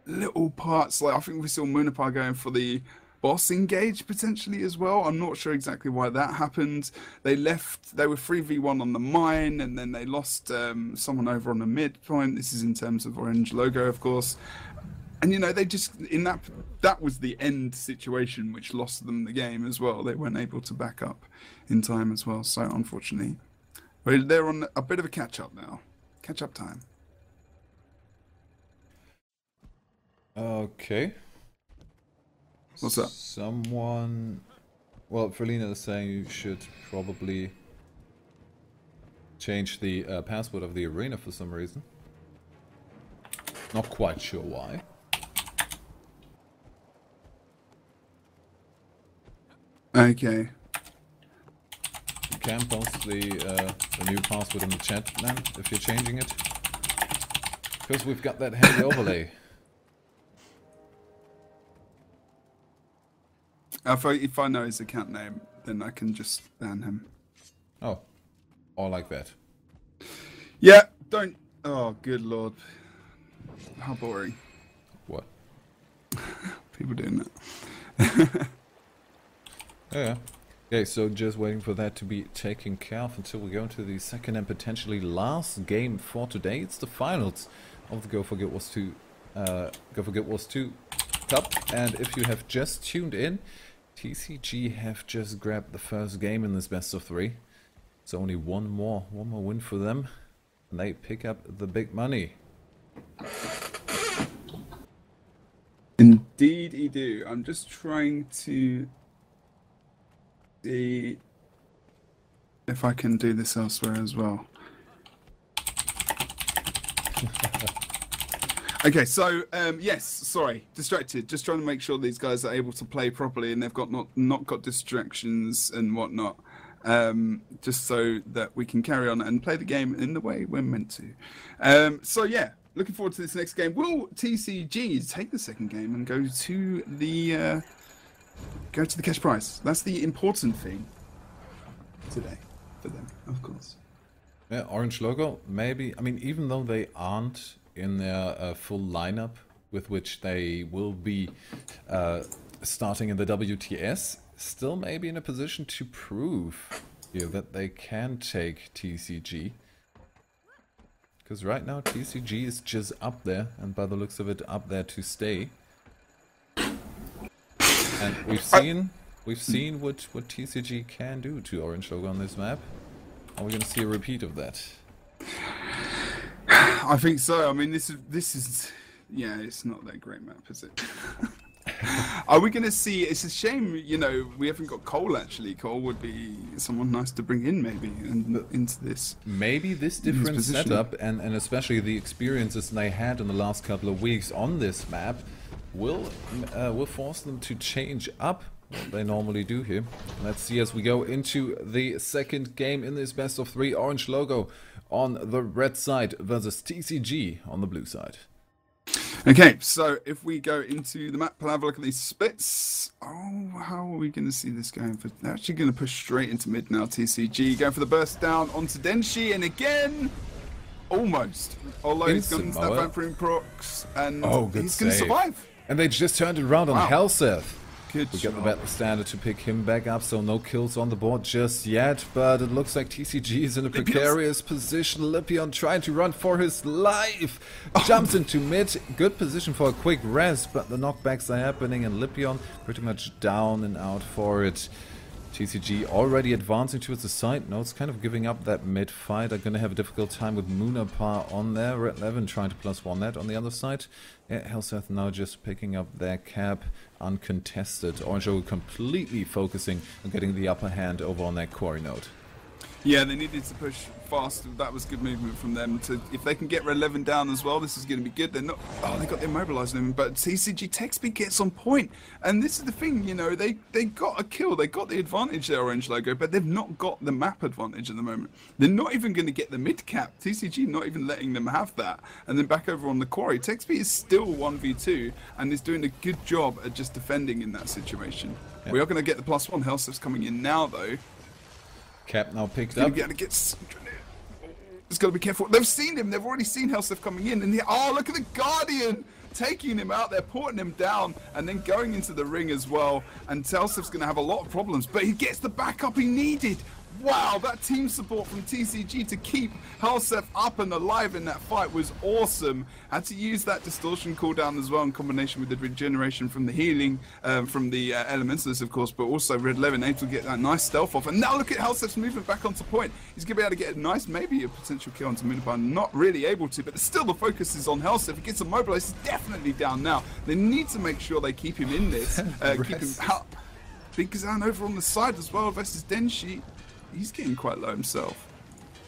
S2: little parts, like I think we saw Munapar going for the boss engage potentially as well. I'm not sure exactly why that happened. They were 3v1 on the mine, and then they lost someone over on the mid point. This is in terms of oRNG logo, of course. And they just, in that was the end situation which lost them the game as well. They weren't able to back up in time as well, so unfortunately. But they're on a bit of a catch-up now. Catch-up time.
S1: Okay.
S2: What's up?
S1: Ferlina is saying you should probably change the password of the arena for some reason. Not quite sure why.
S2: Okay.
S1: You can post the new password in the chat, man, if you're changing it. Because we've got that handy overlay.
S2: If I know his account name, then I can just ban him.
S1: Oh. Or like that.
S2: Yeah, don't... Oh, good lord. How boring.
S1: What?
S2: People doing that.
S1: Yeah. Okay, so just waiting for that to be taken care of until we go into the second and potentially last game for today. It's the finals of the Go4GW2 Cup. And if you have just tuned in, TCG have just grabbed the first game in this best of 3. It's only one more win for them, and they pick up the big money.
S2: Indeed, you do. I'm just trying to see if I can do this elsewhere as well. Okay, so yes, sorry, distracted. Just trying to make sure these guys are able to play properly and they've got not got distractions and whatnot, just so that we can carry on and play the game in the way we're meant to. So yeah, looking forward to this next game. Will TCG take the second game and go to the cash prize? That's the important thing today for them, of course.
S1: Yeah, oRNG logo, maybe. I mean, even though they aren't in their full lineup with which they will be starting in the WTS, still maybe in a position to prove that they can take TCG. Because right now TCG is just up there, and by the looks of it, up there to stay. And we've seen what TCG can do to oRNG logo on this map. Are we going to see a repeat of that?
S2: I think so. I mean, this is yeah, it's not that great map, is it? Are we going to see? It's a shame, we haven't got Cole actually. Cole would be someone nice to bring in maybe into this.
S1: Maybe this different setup and especially the experiences they had in the last couple of weeks on this map will force them to change up what they normally do here. Let's see as we go into the second game in this best of 3. oRNG logo on the red side versus TCG on the blue side.
S2: Okay, so if we go into the map and have a look at these splits. Oh, how are we going to see this going? They're actually going to push straight into mid now, TCG. Going for the burst down onto Denshi, and again, almost. Although he's going to snap vampering procs, and he's going to survive.
S1: And they just turned it around on Helseth.
S2: We
S1: get the battle standard to pick him back up, so no kills on the board just yet, but it looks like TCG is in a precarious position. Lipion trying to run for his life, jumps into mid, good position for a quick rest, but the knockbacks are happening and Lipion pretty much down and out for it. TCG already advancing towards the side. No, it's kind of giving up that mid fight. Are going to have a difficult time with Munapar on there. Red 11 trying to +1 that on the other side. Yeah, Helseth now just picking up their cap uncontested. oRNG completely focusing on getting the upper hand over on that quarry node.
S2: Yeah, they needed to push fast. That was good movement from them. If they can get Red 11 down as well, this is going to be good. They're not. Oh, they got the immobilized them, but TCG TechSpeed gets on point. And this is the thing, you know, they got a kill. They got the advantage there, orange logo, but they've not got the map advantage at the moment. They're not even going to get the mid cap. TCG not even letting them have that. And then back over on the quarry, TechSpeed is still 1v2 and is doing a good job at just defending in that situation. Yep. We are going to get the +1. Hellsef's coming in now, though.
S1: Cap now picked up.
S2: It's got to be careful. They've seen him. They've already seen Hellsef coming in. And oh, look at the Guardian taking him out there, porting him down, and then going into the ring as well. And Hellsef's going to have a lot of problems, but he gets the backup he needed. Wow, that team support from TCG to keep Hellsef up and alive in that fight was awesome. Had to use that distortion cooldown as well in combination with the regeneration from the healing, from the elementalists, of course, but also Red 11 able to get that nice stealth off. And now look at Hellsef's movement back onto point. He's going to be able to get a nice, maybe a potential kill onto Moonpie. Not really able to, but still the focus is on Hellsef. He gets immobilized. He's definitely down now. They need to make sure they keep him in this, keep him up. Big Kazan over on the side as well versus Denshi. He's getting quite low himself.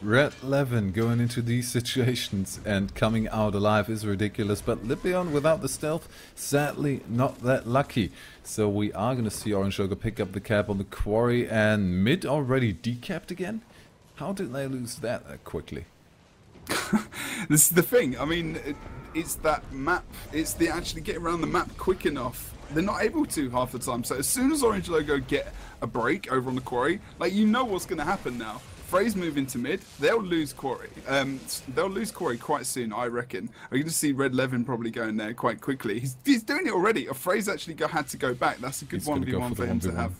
S1: Red 11 going into these situations and coming out alive is ridiculous, but Lipion without the stealth, sadly not that lucky. So we are going to see Orange Logo pick up the cap on the quarry, and mid already decapped again? How did they lose that quickly?
S2: This is the thing, I mean, it's that map, it's the actually getting around the map quick enough. They're not able to half the time, so as soon as Orange Logo get a break over on the quarry, like, you know what's going to happen now. Frey's moving to mid, they'll lose quarry. They'll lose quarry quite soon, I reckon. We're going to see Red 11 probably going there quite quickly. He's doing it already. Frey's actually had to go back. That's a good 1v1 for him to have.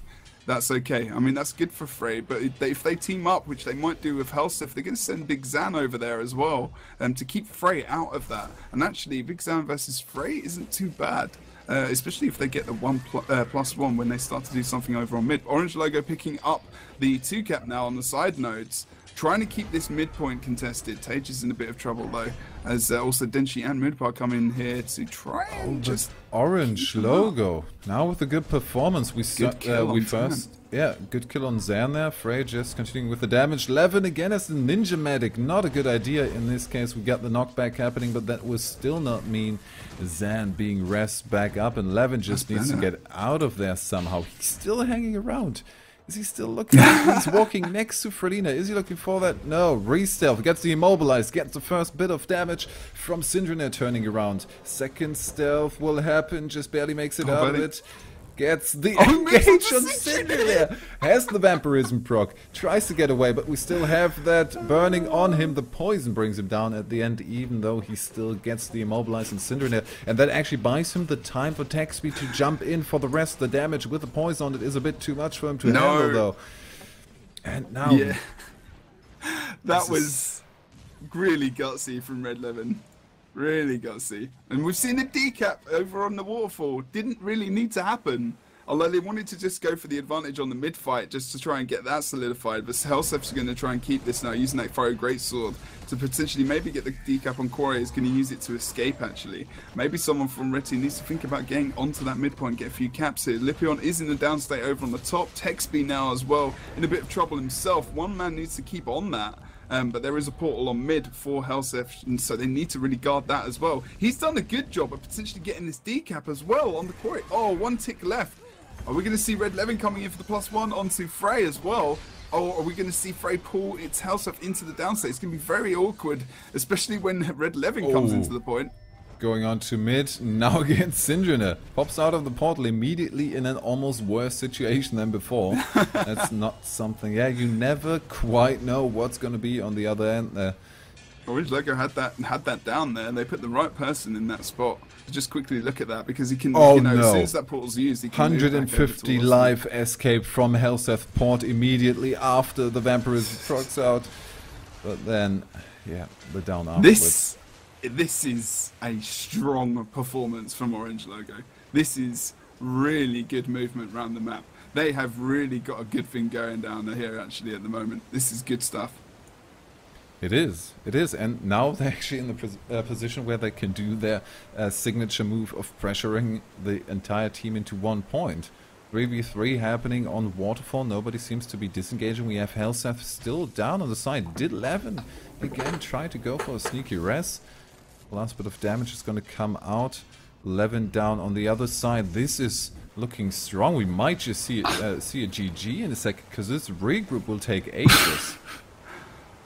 S2: That's okay. I mean, that's good for Frey, but if they team up, which they might do with Hellsef, they're going to send Big Zan over there as well, to keep Frey out of that. And actually, Big Zan versus Frey isn't too bad. Especially if they get the +1 when they start to do something over on mid. Orange Logo picking up the 2 cap now on the side nodes, trying to keep this midpoint contested. Tage is in a bit of trouble though, as also Denshi and Moonpie come in here to try and just
S1: Orange Logo now with a good performance. Good kill on Zan there. Frey just continuing with the damage. Levin again as the Ninja Medic, not a good idea in this case. We got the knockback happening, but that will still not mean Zan being rest back up, and Levin just needs to get out of there somehow. He's still hanging around. Is he still looking? He's walking next to Frelina. Is he looking for that? No. Re-stealth. Gets the immobilized. Gets the first bit of damage from Syndrina turning around. Second stealth will happen. Just barely makes it out of it. Gets the engage on Syndrina. Has the vampirism proc. Tries to get away, but we still have that burning on him. The poison brings him down at the end, even though he still gets the immobilized on Syndrina. And that actually buys him the time for TechSpeed to jump in for the rest. The damage with the poison on it is a bit too much for him to handle, though. And now...
S2: Yeah. That was really gutsy from Red 11. Really gutsy. And we've seen a decap over on the waterfall. Didn't really need to happen. Although they wanted to just go for the advantage on the mid fight just to try and get that solidified. But Hellsef's going to try and keep this now, using that Pharaoh Greatsword to potentially maybe get the decap on Quarry. Is going to use it to escape, actually. Maybe someone from Red Team needs to think about getting onto that midpoint, get a few caps here. Lipion is in the downstate over on the top. TechSpeed now as well, in a bit of trouble himself. One man needs to keep on that. But there is a portal on mid for Hellsef, and so they need to really guard that as well. He's done a good job of potentially getting this decap as well on the quarry. Oh, 1 tick left. Are we going to see Red 11 coming in for the +1 onto Frey as well? Or are we going to see Frey pull its Hellsef into the downstate? It's going to be very awkward, especially when Red 11 comes into the point.
S1: Going on to mid, now against Syndrina. Pops out of the portal immediately in an almost worse situation than before. That's not something, you never quite know what's going to be on the other end there.
S2: Orange Logo had that down there, and they put the right person in that spot. Just quickly look at that, because he can, as soon as that portal's used, he can
S1: 150 life escape from Hellsef port immediately after the vampirism procs out. But then, the down afterwards.
S2: This is a strong performance from Orange Logo. This is really good movement around the map. They have really got a good thing going down here actually at the moment. This is good stuff.
S1: It is, and now they're actually in the position where they can do their signature move of pressuring the entire team into 1 point, 3v3 happening on Waterfall. Nobody seems to be disengaging. We have Helseth still down on the side. Did Levin again try to go for a sneaky res? Last bit of damage is going to come out. Levin down on the other side. This is looking strong. We might just see a GG in a second, because this regroup will take ages.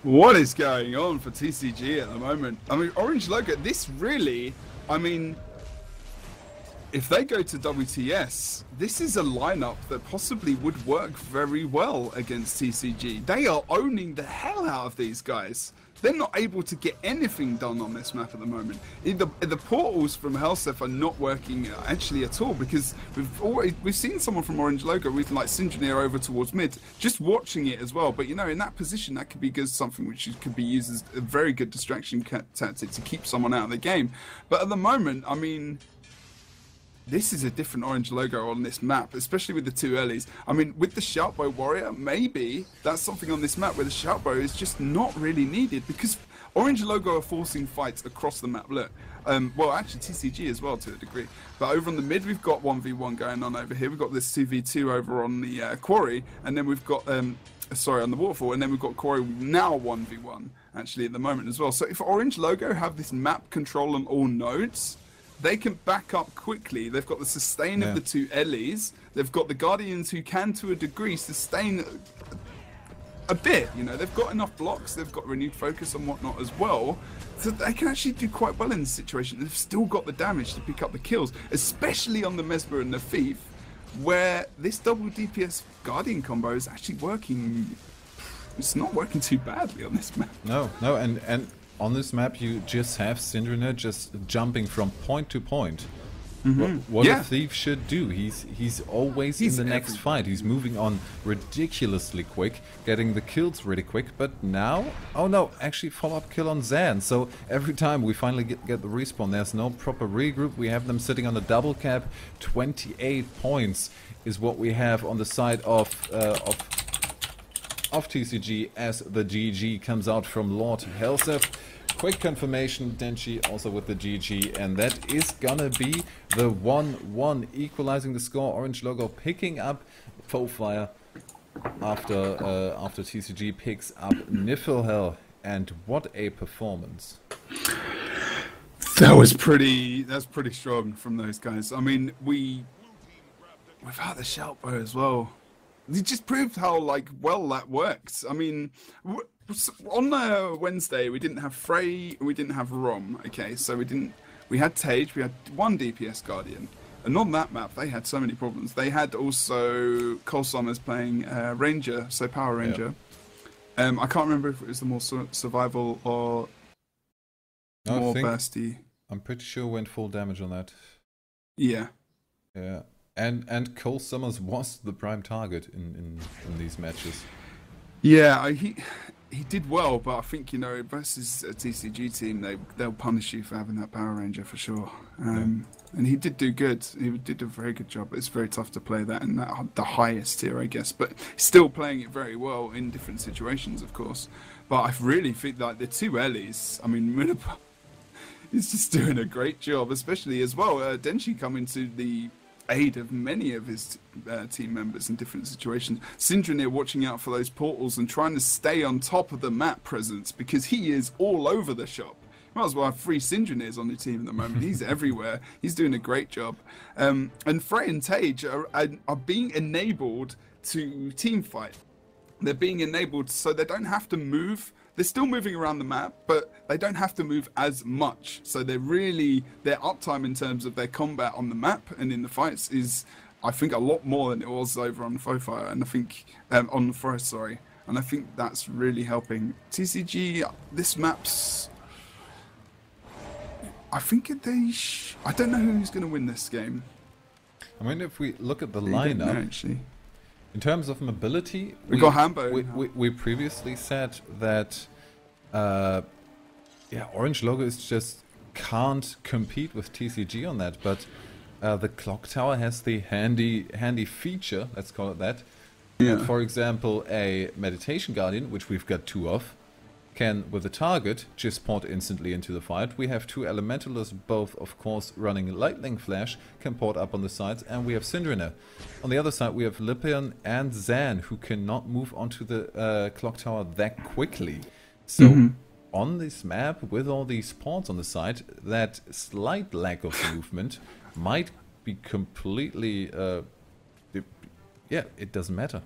S2: What is going on for TCG at the moment? I mean, oRNG Logo, this really, I mean, if they go to WTS, this is a lineup that possibly would work very well against TCG. They are owning the hell out of these guys. They're not able to get anything done on this map at the moment. The portals from Helseth are not working actually at all, because we've seen someone from oRNG Logo with like Syndraneer over towards mid, just watching it as well. But you know, in that position, that could be good, something which could be used as a very good distraction tactic to keep someone out of the game. But at the moment, I mean, this is a different oRNG Logo on this map, especially with the two earlies. I mean, with the Shoutbow Warrior, maybe that's something on this map where the Shoutbow is just not really needed, because oRNG Logo are forcing fights across the map. Look, well, actually TCG as well to a degree. But over on the mid, we've got 1v1 going on over here. We've got this 2v2 over on the quarry, and then we've got, sorry, on the waterfall, and then we've got quarry now 1v1 actually at the moment as well. So if oRNG Logo have this map control on all nodes, they can back up quickly. They've got the sustain of the two Ellies. They've got the Guardians who can, to a degree, sustain a bit. You know, they've got enough blocks. They've got renewed focus and whatnot as well. So they can actually do quite well in this situation. They've still got the damage to pick up the kills, especially on the Mesmer and the Thief, where this double DPS Guardian combo is actually working. It's not working too badly on this map.
S1: No, and on this map, you just have Syndraneer just jumping from point to point. What a Thief should do. He's always in the next fight. He's moving on ridiculously quick, getting the kills really quick. But now, oh no, actually follow-up kill on Zan. So every time we finally get the respawn, there's no proper regroup. We have them sitting on a double cap. 28 points is what we have on the side of TCG as the GG comes out from Lord Helseth. Quick confirmation, Denchi also with the GG, and that is gonna be the 1-1, equalizing the score. oRNG Logo picking up Fofire after TCG picks up Niflhel, and what a performance.
S2: That's pretty strong from those guys. I mean, without the Shoutbow as well, they just proved how well that works. I mean, on Wednesday we didn't have Frey, we didn't have Rom. Okay, so we had Tage, we had one DPS Guardian, and on that map they had so many problems. They had also Cole Summers playing Ranger, so Power Ranger. Yep. I can't remember if it was the more survival or more bursty.
S1: I'm pretty sure went full damage on that.
S2: Yeah.
S1: Yeah. And Cole Summers was the prime target in these matches.
S2: Yeah, he did well, but I think, you know, versus a TCG team, they'll punish you for having that Power Ranger for sure. And he did do good. He did a very good job. It's very tough to play that in the highest tier, I guess. But still playing it very well in different situations, of course. But I really think like the two Ellies, I mean, Munipa is just doing a great job, especially as well. Denchi coming to the aid of many of his team members in different situations. Syndraneer watching out for those portals and trying to stay on top of the map presence, because he is all over the shop. Might as well have 3 Syndraneers on the team at the moment. He's everywhere. He's doing a great job. And Frey and Tage are being enabled to team fight. They're being enabled so they don't have to move. They're still moving around the map, but they don't have to move as much. So their uptime in terms of their combat on the map and in the fights is, I think, a lot more than it was over on Fofire, and I think on the Forest, sorry. And I think that's really helping TCG. This map's, I think I don't know who's going to win this game.
S1: I mean, if we look at the lineup, actually. In terms of mobility,
S2: we got Hambo.
S1: We previously said that, oRNG Logo just can't compete with TCG on that. But the Clock Tower has the handy feature, let's call it that.
S2: Yeah.
S1: For example, a Meditation Guardian, which we've got 2 of, can, with a target, just port instantly into the fight. We have two Elementalists, both of course running Lightning Flash, can port up on the sides, and we have Syndriner. On the other side we have Lipion and Zan, who cannot move onto the clock tower that quickly. So on this map, with all these ports on the side, that slight lack of movement might be completely... yeah, it doesn't matter.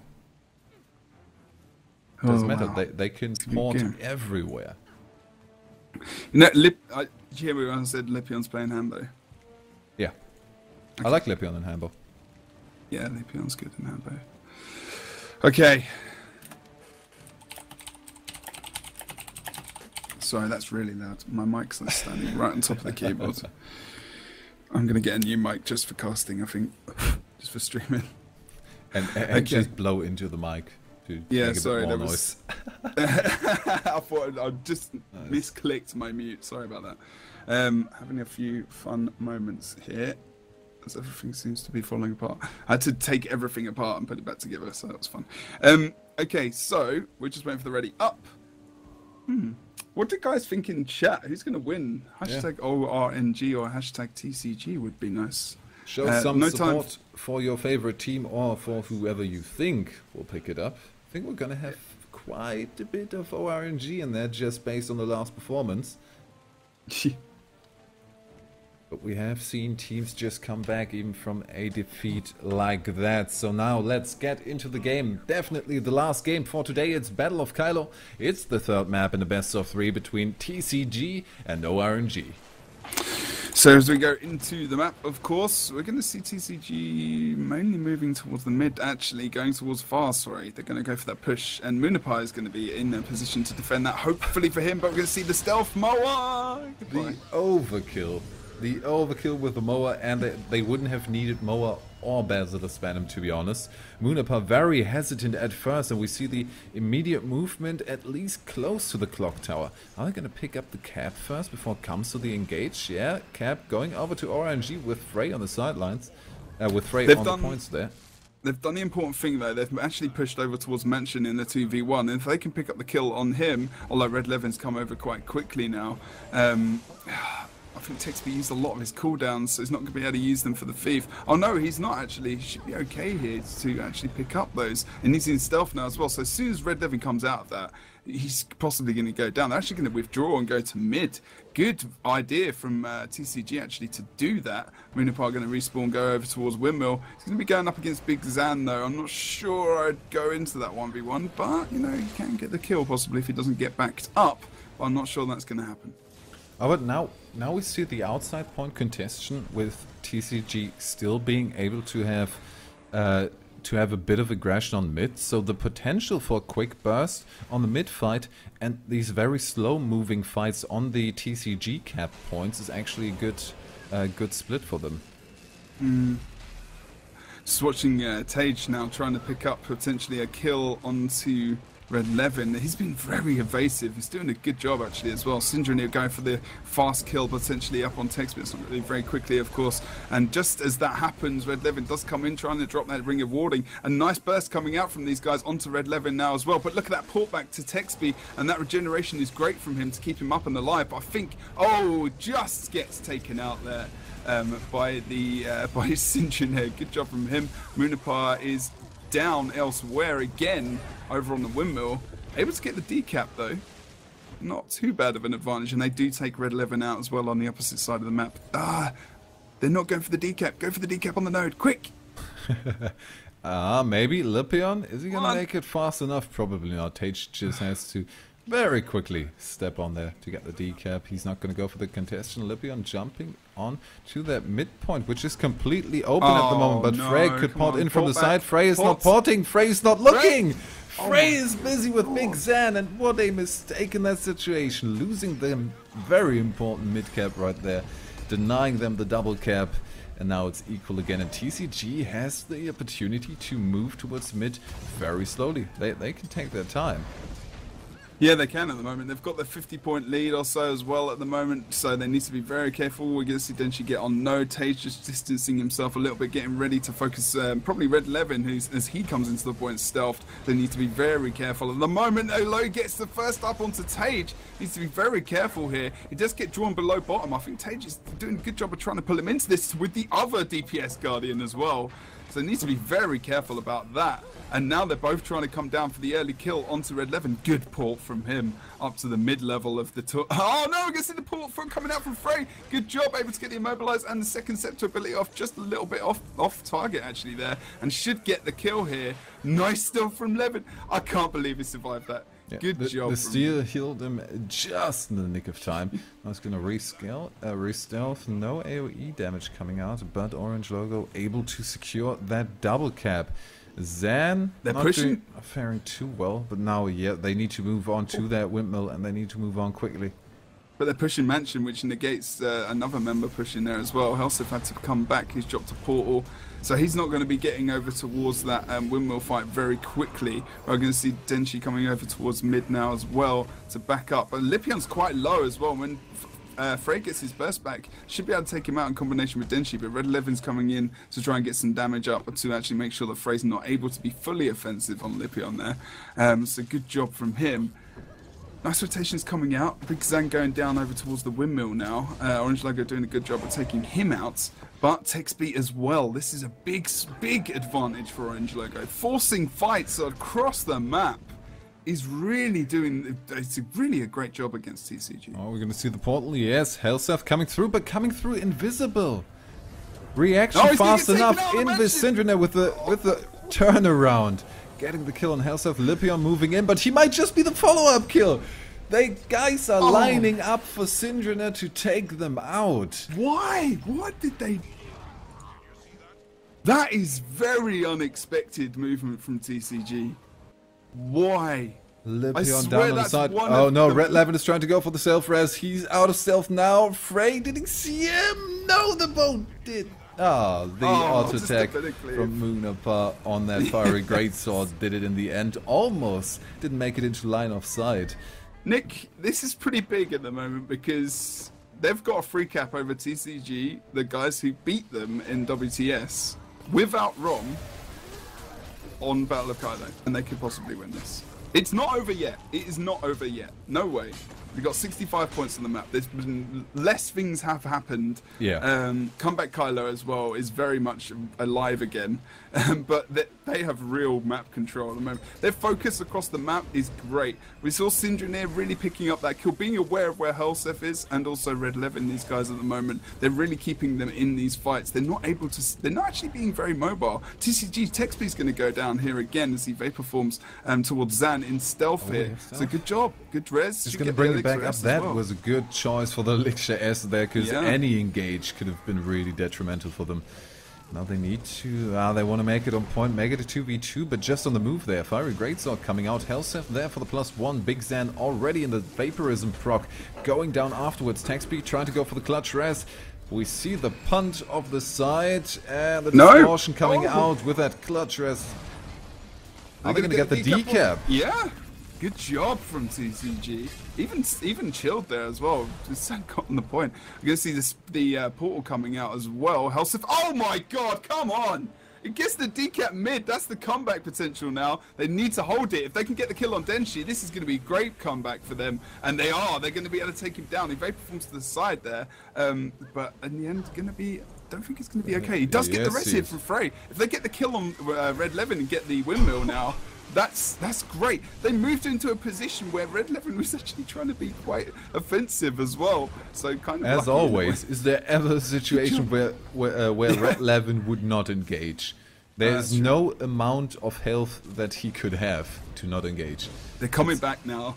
S1: It doesn't matter. They can port everywhere.
S2: You know, did you hear me when I said Lipion's playing Hambo?
S1: Yeah. Okay. I like Lipion and Hambo.
S2: Yeah, Lipion's good in Hambo. Okay. Sorry, that's really loud. My mic's not standing right on top of the keyboard. I'm going to get a new mic just for casting, I think. Just for streaming.
S1: And just blow into the mic.
S2: Yeah, sorry, there was... I thought I just misclicked my mute. Sorry about that. Having a few fun moments here, as everything seems to be falling apart. I had to take everything apart and put it back together, so that was fun. Okay, so we're just waiting for the ready up. What do you guys think in chat? Who's going to win? Hashtag oRNG or hashtag TCG would be nice.
S1: Show some support for your favorite team or for whoever you think will pick it up. I think we're going to have quite a bit of oRNG in there just based on the last performance. But we have seen teams just come back even from a defeat like that. So now let's get into the game. Definitely the last game for today. It's Battle of Kylo. It's the third map in the best of 3 between TCG and oRNG.
S2: So as we go into the map, of course, we're going to see TCG mainly moving towards the mid, actually, going towards far, sorry. They're going to go for that push, and Moonapie is going to be in a position to defend that, hopefully for him, but we're going to see the stealth Moa!
S1: The overkill. The overkill with the Moa, and they wouldn't have needed Moa or Basilisk Venom, to be honest. Moonapie very hesitant at first, and we see the immediate movement at least close to the clock tower. Are they going to pick up the cap first before it comes to the engage? Yeah, cap going over to oRNG with Frey on the sidelines. With Frey on the points there.
S2: They've done the important thing though, they've actually pushed over towards Mansion in the 2v1, and if they can pick up the kill on him, although Red Levin's come over quite quickly now, I think Texby used a lot of his cooldowns, so he's not going to be able to use them for the thief. Oh no, he's not actually. He should be okay here to actually pick up those. And he's in stealth now as well, so as soon as Red Levin comes out of that, he's possibly going to go down. They're actually going to withdraw and go to mid. Good idea from TCG actually to do that. Moonapie going to respawn, go over towards Windmill. He's going to be going up against Big Zan though. I'm not sure I'd go into that 1v1, but you know, he can get the kill possibly if he doesn't get backed up. But I'm not sure that's going to happen.
S1: Oh, but now we see the outside point contestation with TCG still being able to have a bit of aggression on mid. So the potential for a quick burst on the mid fight and these very slow moving fights on the TCG cap points is actually a good split for them.
S2: Just watching Tage now trying to pick up potentially a kill onto Red Levin. He's been very evasive. He's doing a good job actually as well. Syndrine going for the fast kill potentially up on Tex, but it's not really very quickly of course. And just as that happens, Red Levin does come in trying to drop that ring of warding. A nice burst coming out from these guys onto Red Levin now as well. But look at that port back to Texby, and that regeneration is great from him to keep him up and alive. But I think, just gets taken out there by Syndrine. Good job from him. Moonapie is down elsewhere again over on the Windmill. Able to get the decap though. Not too bad of an advantage, and they do take Red 11 out as well on the opposite side of the map. They're not going for the decap. Go for the decap on the node, quick!
S1: Maybe Lipion? Is he gonna make it fast enough? Probably not. Tage just has to very quickly step on there to get the decap. He's not going to go for the contestation. Lipion jumping on to that midpoint, which is completely open at the moment, but Frey could port in from the side. Frey is not porting. Frey is not looking. Frey is busy with Big Zan, and what a mistake in that situation. Losing them very important mid cap right there, denying them the double cap, and now it's equal again, and TCG has the opportunity to move towards mid very slowly. They can take their time.
S2: Yeah, they can at the moment. They've got the 50-point lead or so as well at the moment, so they need to be very careful. We're going to see Denshi get on no. Tage just distancing himself a little bit, getting ready to focus. Probably Red Levin, as he comes into the point stealthed. They need to be very careful. At the moment, Olo gets the first up onto Tage. Needs to be very careful here. He does get drawn below bottom. I think Tage is doing a good job of trying to pull him into this with the other DPS Guardian as well. So they need to be very careful about that. And now they're both trying to come down for the early kill onto Red Levin. Good port from him up to the mid-level of the tour. Oh no, we can see the port coming out from Frey. Good job, able to get the immobilized and the second scepter ability off, just a little bit off target actually there. And should get the kill here. Nice stealth from Levin. I can't believe he survived that. Yeah, good job.
S1: The steal healed him just in the nick of time. I was going to re-stealth. No AoE damage coming out, but oRNG logo able to secure that double cap. Zan,
S2: they're
S1: not
S2: pushing,
S1: faring too well, but now, yeah, they need to move on to that windmill, and they need to move on quickly.
S2: But they're pushing Mansion, which negates another member pushing there as well. Helseth had to come back. He's dropped a portal. So he's not going to be getting over towards that windmill fight very quickly. We're going to see Denshi coming over towards mid now as well to back up. But Lipion's quite low as well. When Frey gets his burst back, should be able to take him out in combination with Denshi. But Red Levin's coming in to try and get some damage up to actually make sure that Frey's not able to be fully offensive on Lipion there. So good job from him. Nice rotations coming out. Big Zan going down over towards the windmill now. oRNG logo doing a good job of taking him out. But text beat as well. This is a big advantage for oRNG logo. Forcing fights across the map is really doing a great job against TCG.
S1: Oh, we're going to see the portal. Yes, Helseth coming through, but coming through invisible. Reaction fast enough in this Syndrome with the turnaround. Getting the kill on Helseth. Lipion moving in, but he might just be the follow-up kill. Guys are lining up for Syndrome to take them out.
S2: Why? What did they... That is very unexpected movement from TCG. Why?
S1: Lipion down on the side. Oh no, Red Levin is trying to go for the self-res. He's out of stealth now. Frey didn't see him. No, the boat did. Ah, the auto attack from Moonapa on that fiery greatsword did it in the end. Almost didn't make it into line of sight.
S2: Nick, this is pretty big at the moment because they've got a free cap over TCG, the guys who beat them in WTS, without Rom on Battle of Kylo, and they could possibly win this. It's not over yet. It is not over yet. No way. We've got 65 points on the map. There's been less things have happened.
S1: Yeah.
S2: Comeback Kylo as well is very much alive again. But they have real map control at the moment. Their focus across the map is great. We saw Syndrome really picking up that kill, being aware of where Helseth is, and also Red Levin, these guys at the moment. They're really keeping them in these fights. They're not actually being very mobile. TCG Textbee's going to go down here again as he vapor forms towards Zan in stealth here. So good job. Good res.
S1: He's going to bring it back up. That was a good choice for the Elixir S there, because any engage could have been really detrimental for them. Now they need to, they want to make it on point, make it a 2v2, but just on the move there. Fiery Greatsword coming out, Helseth there for the +1, Big Zan already in the Vaporism proc, going down afterwards, Textbee trying to go for the clutch res. We see the punt of the side, and the distortion coming out with that clutch res. Are they going to get the decap?
S2: Yeah. Good job from TCG. Even chilled there as well. Just got on the point. We're going to see the portal coming out as well. Helseth. Oh my god, come on! It gets the decap mid. That's the comeback potential now. They need to hold it. If they can get the kill on Denshi, this is going to be a great comeback for them. And they are. They're going to be able to take him down. He vapor forms to the side there. But in the end, going to be... I don't think it's going to be okay. He does get the res here from Frey. If they get the kill on Red Levin and get the windmill now... That's great. They moved into a position where Red Levin was actually trying to be quite offensive as well. So kind of
S1: as always, is there ever a situation where Red Levin would not engage? There's no amount of health that he could have to not engage.
S2: They're coming back now.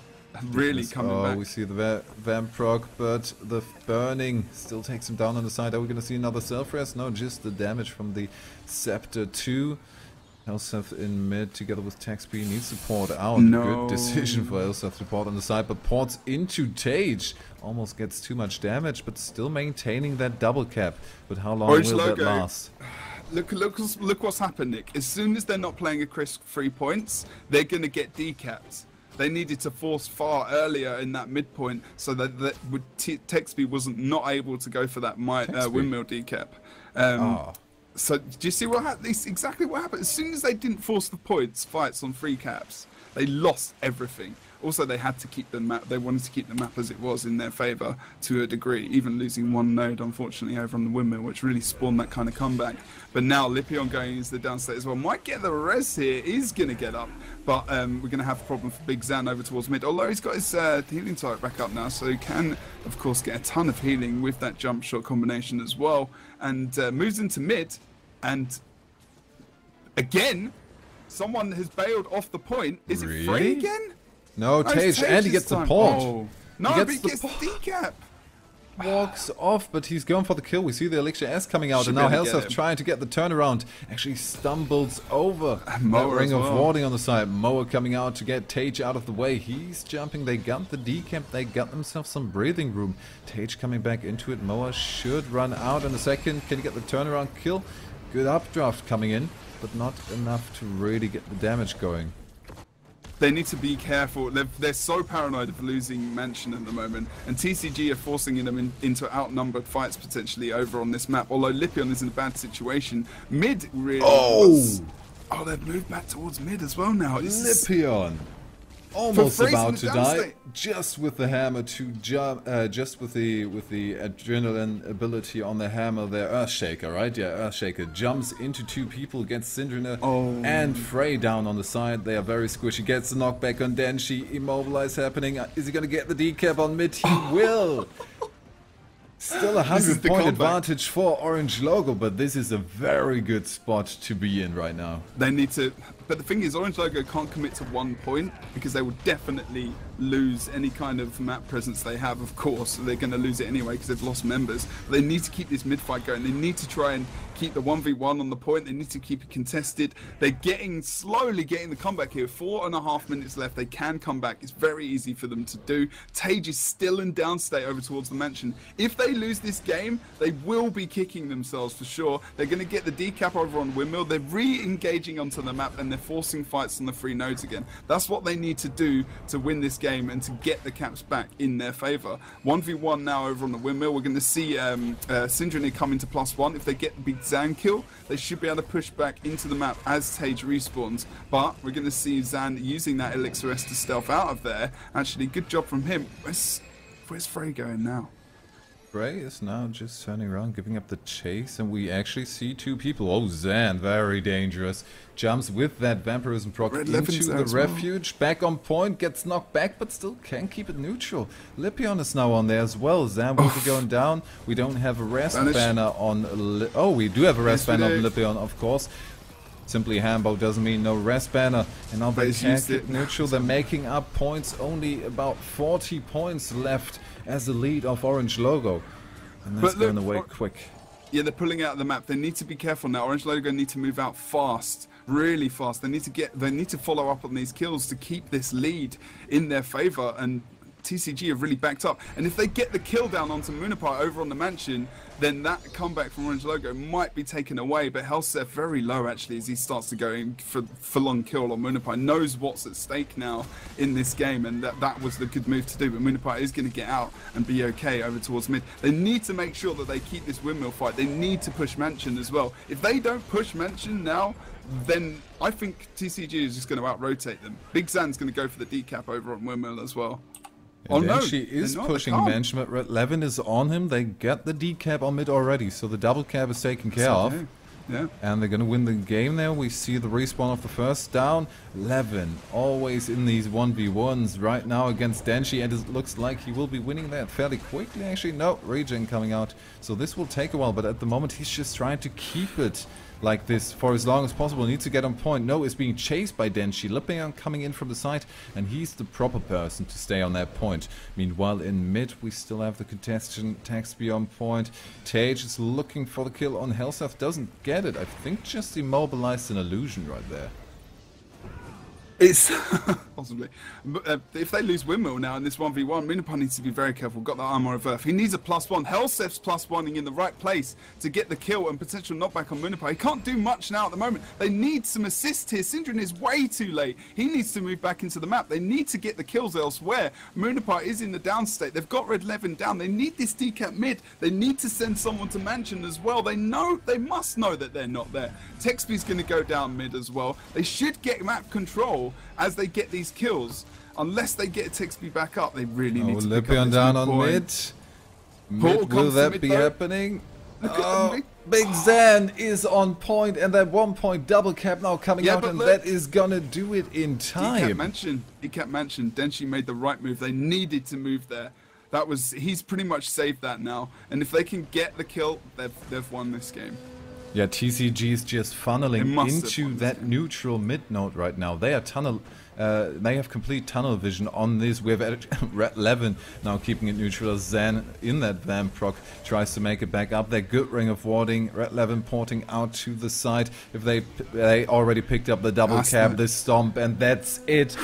S2: Really coming back.
S1: We see the Vamp proc, but the burning still takes him down on the side. Are we going to see another self-res? No, just the damage from the Scepter 2. Helseth in mid together with Textbee needs to port out. Good decision for Helseth to port on the side, but ports into Tage. Almost gets too much damage, but still maintaining that double cap. But how long will that last?
S2: Look what's happened, Nick. As soon as they're not playing a crisp 3 points, they're going to get decapped. they needed to force far earlier in that midpoint so that Texby wasn't not able to go for that windmill decap. So do you see what happened? This exactly what happened. As soon as they didn't force the fights on free caps, they lost everything. Also, they had to keep the map. They wanted to keep the map as it was in their favour to a degree, even losing one node, unfortunately, over on the windmill, which really spawned that kind of comeback. But now Lipion going into the downstate as well might get the res here. Is going to get up, but we're going to have a problem for Big Zan over towards mid. Although he's got his healing turret back up now, so he can, of course, get a ton of healing with that jump shot combination as well, and moves into mid. And again, someone has bailed off the point. Is it Frey again?
S1: No, Tage, and he gets the point.
S2: Oh. No, but he gets the decap.
S1: Walks off, but he's going for the kill. We see the Elixir S coming out, and now Helseth trying to get the turnaround. Actually stumbles over that ring of warding on the side. Moa coming out to get Tage out of the way. He's jumping. They got the decap. They got themselves some breathing room. Tage coming back into it. Moa should run out in a second. Can he get the turnaround kill? Good updraft coming in, but not enough to really get the damage going.
S2: They need to be careful. They're so paranoid of losing Mansion at the moment, and TCG are forcing them into outnumbered fights potentially over on this map. Although Lipion is in a bad situation, mid really was. Oh, they've moved back towards mid as well now.
S1: Lipion almost about to die, just with the hammer to jump, just with the adrenaline ability on the hammer there. Earthshaker, right? Yeah, Earthshaker jumps into two people, gets Syndrina and Frey down on the side. They are very squishy. Gets the knockback on Denshi. Immobilize happening. Is he gonna get the decap on mid? He will. Still a 100-point advantage for Orange Logo, but this is a very good spot to be in right now.
S2: They need to, but the thing is, Orange Logo can't commit to 1 point because they will definitely lose any kind of map presence they have, of course. They're going to lose it anyway because they've lost members. But they need to keep this mid fight going. They need to try and keep the 1v1 on the point. They need to keep it contested. They're slowly getting the comeback here. 4.5 minutes left. They can come back. It's very easy for them to do. Tage is still in downstate over towards the mansion. If they lose this game, they will be kicking themselves for sure. They're going to get the decap over on Windmill. They're re-engaging onto the map and they're forcing fights on the 3 nodes again. That's what they need to do to win this game and to get the caps back in their favour. 1v1 now over on the Windmill. We're going to see Syndrina come into +1. If they get the Big Zan kill, they should be able to push back into the map as Tage respawns. But we're going to see Zan using that Elixir S to stealth out of there. Actually, good job from him. Where's Frey going now?
S1: Frey is now just turning around, giving up the chase, and we actually see 2 people. Oh, Zan, very dangerous. Jumps with that vampirism proc into the refuge. Back on point, gets knocked back, but still can keep it neutral. Lipion is now on there as well. Zan will be going down. We don't have a rest banner on... Oh, we do have a rest banner on Lipion, of course. Simply Hambo doesn't mean no rest banner. And now they can't keep neutral. They're making up points. Only about 40 points left as the lead of Orange Logo. And that's going away quick.
S2: Yeah, they're pulling out of the map. They need to be careful now. Orange Logo need to move out fast. Really fast. They need to follow up on these kills to keep this lead in their favour. And TCG have really backed up. And if they get the kill down onto Munipar over on the mansion, then that comeback from Orange Logo might be taken away. But Helseth very low actually as he starts to go in for long kill on Munipar. Knows what's at stake now in this game, and that was the good move to do. But Munipar is going to get out and be okay over towards mid. They need to make sure that they keep this windmill fight. They need to push Mansion as well. If they don't push Mansion now, then I think TCG is just going to out-rotate them. Big Zan's going to go for the decap over on Windmill as well.
S1: And then she is pushing Mansion, but Red Levin is on him. They get the decap on mid already, so the double cap is taken care of.
S2: Yeah.
S1: And they're going to win the game there. We see the respawn of the first down. Levin, always in these 1v1s right now against Denshi, and it looks like he will be winning that fairly quickly. Actually, no, regen coming out. So this will take a while, but at the moment he's just trying to keep it like this for as long as possible. Needs to get on point. No, is being chased by Denshi. Lipion coming in from the side, and he's the proper person to stay on that point. Meanwhile, in mid, we still have the contestant Taxby on point. Tage is looking for the kill on Helseth. Doesn't get it. I think just immobilized an illusion right there.
S2: It's Possibly. But, if they lose Windmill now in this 1v1, Munipar needs to be very careful. Got the Armor of Earth. He needs a +1. Helsef's +1ing in the right place to get the kill and potential knockback on Munipar. He can't do much now at the moment. They need some assist here. Syndrin is way too late. He needs to move back into the map. They need to get the kills elsewhere. Munipar is in the down state. They've got Red 11 down. They need this decap mid. They need to send someone to Mansion as well. They must know that they're not there. Texby's going to go down mid as well. They should get map control as they get these kills. Unless they get Texby back up, they really need to pick up
S1: down on mid. Will that be happening? Big Zan is on point, and that 1 point double cap now coming out, and that is gonna do it in time.
S2: Decap Mansion. Denshi made the right move. They needed to move there. He's pretty much saved that now. And if they can get the kill, they've won this game.
S1: Yeah, TCG is just funneling into that neutral mid node right now. They are they have complete tunnel vision on this. We have Red 11 now keeping it neutral. Zan in that Vamp proc tries to make it back up. They're good ring of warding. Red 11 porting out to the side. If they already picked up the double cap, the stomp, and that's it.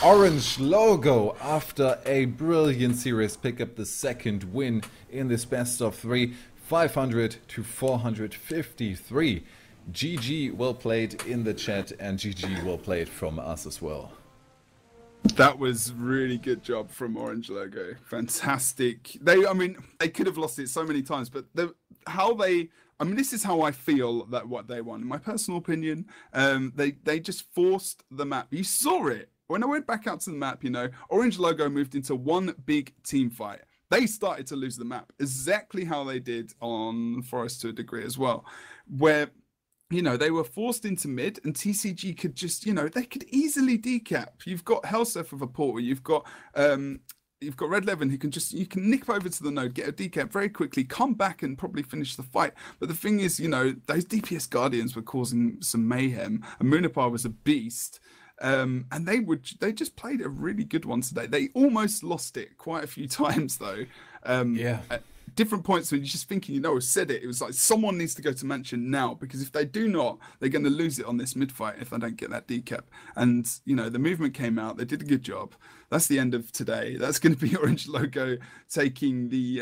S1: Orange Logo, after a brilliant series, pick up the second win in this best of 3. 500 to 453. GG well played in the chat, and GG well played from us as well.
S2: That was really good job from Orange Logo. Fantastic. They could have lost it so many times, but this is how I feel that what they won. In my personal opinion, they just forced the map. You saw it. When I went back out to the map, Orange Logo moved into one big team fight. They started to lose the map, exactly how they did on Forest to a degree as well, where, they were forced into mid, and TCG could just, they could easily decap. You've got Helsef with a portal, you've got Red 11 who you can nick over to the node, get a decap very quickly, come back and probably finish the fight. But the thing is, those DPS Guardians were causing some mayhem, and Munipar was a beast. And they just played a really good one today. They almost lost it quite a few times though. At different points when you're just thinking, I said it. It was like someone needs to go to Mansion now, because if they do not, they're going to lose it on this mid fight if they don't get that decap. And the movement came out. They did a good job. That's the end of today. That's going to be Orange Logo taking the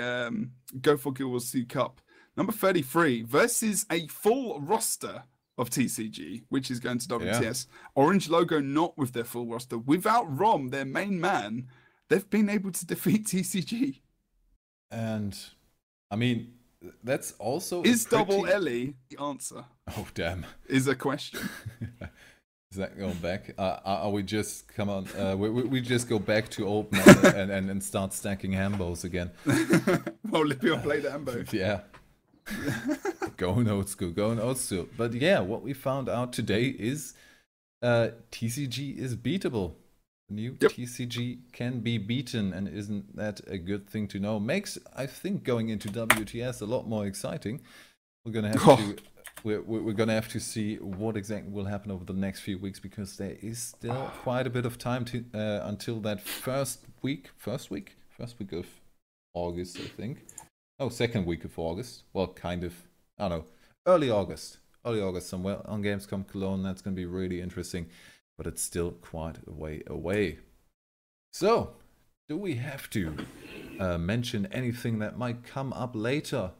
S2: Go4GW2 Cup number 33 versus a full roster of TCG, which is going to WTS. Orange Logo not with their full roster. Without Rom, their main man, they've been able to defeat TCG.
S1: And, that's also...
S2: Is double Ellie the answer?
S1: Oh, damn.
S2: Is a question.
S1: Is that going back? Are we just, come on, we just go back to old man and start stacking Hambos again?
S2: Well, Lipion played Hambo.
S1: Yeah. Going old school. But yeah, what we found out today is TCG is beatable. New TCG can be beaten, and isn't that a good thing to know? Makes, I think, going into WTS a lot more exciting. We're gonna have to we're gonna have to see what exactly will happen over the next few weeks, because there is still quite a bit of time to until that first week of August, I think. Oh, second week of August. Well, kind of. I don't know. Early August somewhere on Gamescom Cologne. That's going to be really interesting. But it's still quite a way away. So, do we have to mention anything that might come up later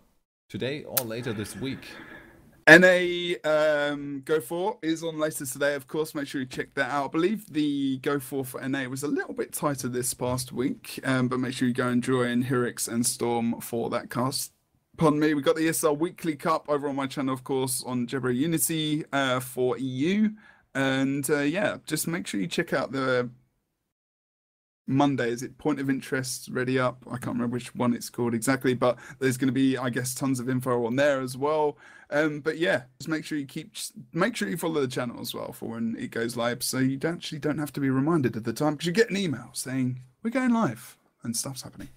S1: today or later this week?
S2: NA Go4 is on later today, of course. Make sure you check that out. I believe the Go4 for NA was a little bit tighter this past week, but make sure you go and join Hirix and Storm for that cast. Pardon me. We got the ESL Weekly Cup over on my channel, of course, on Jebro Unity for EU. And yeah, just make sure you check out the Monday, is it Point of Interest ready up? I can't remember which one it's called exactly, but there's going to be, I guess, tons of info on there as well. But yeah, just make sure you follow the channel as well for when it goes live, so you actually don't have to be reminded at the time, because you get an email saying we're going live and stuff's happening.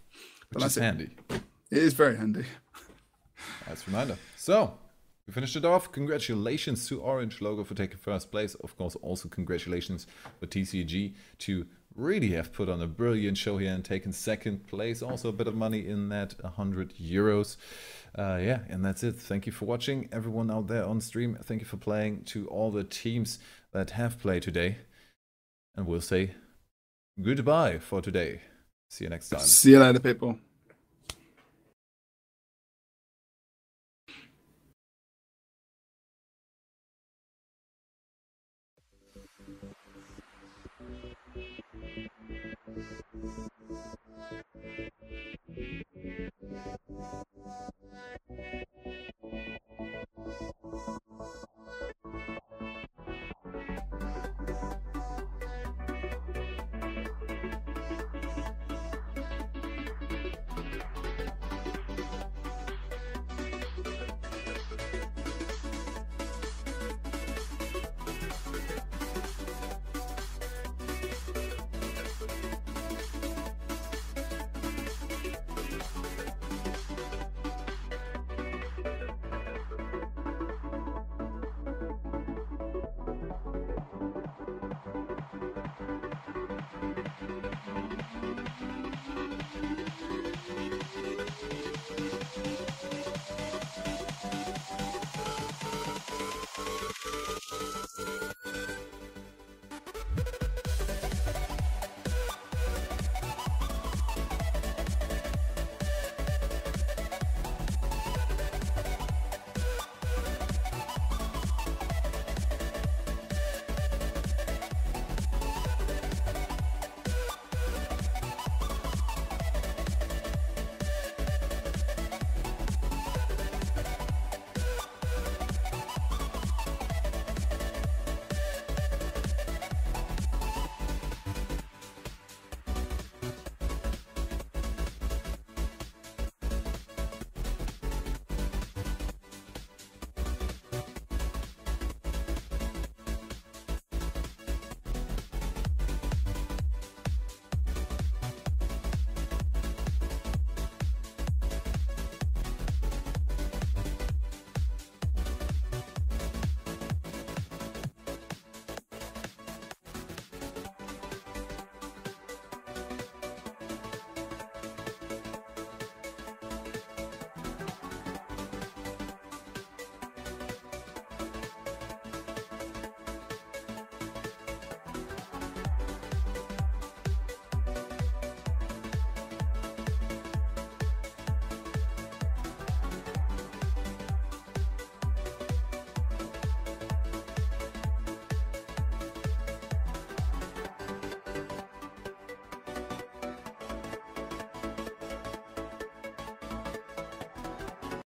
S1: Which is handy.
S2: It is very handy.
S1: Nice reminder. So we finished it off. Congratulations to Orange Logo for taking first place. Of course, also congratulations for TCG to really have put on a brilliant show here and taken second place. Also a bit of money in that, 100 euros. Yeah, and that's it. Thank you for watching, everyone out there on stream. Thank you for playing, to all the teams that have played today. And we'll say goodbye for today. See you next time.
S2: See you later, people.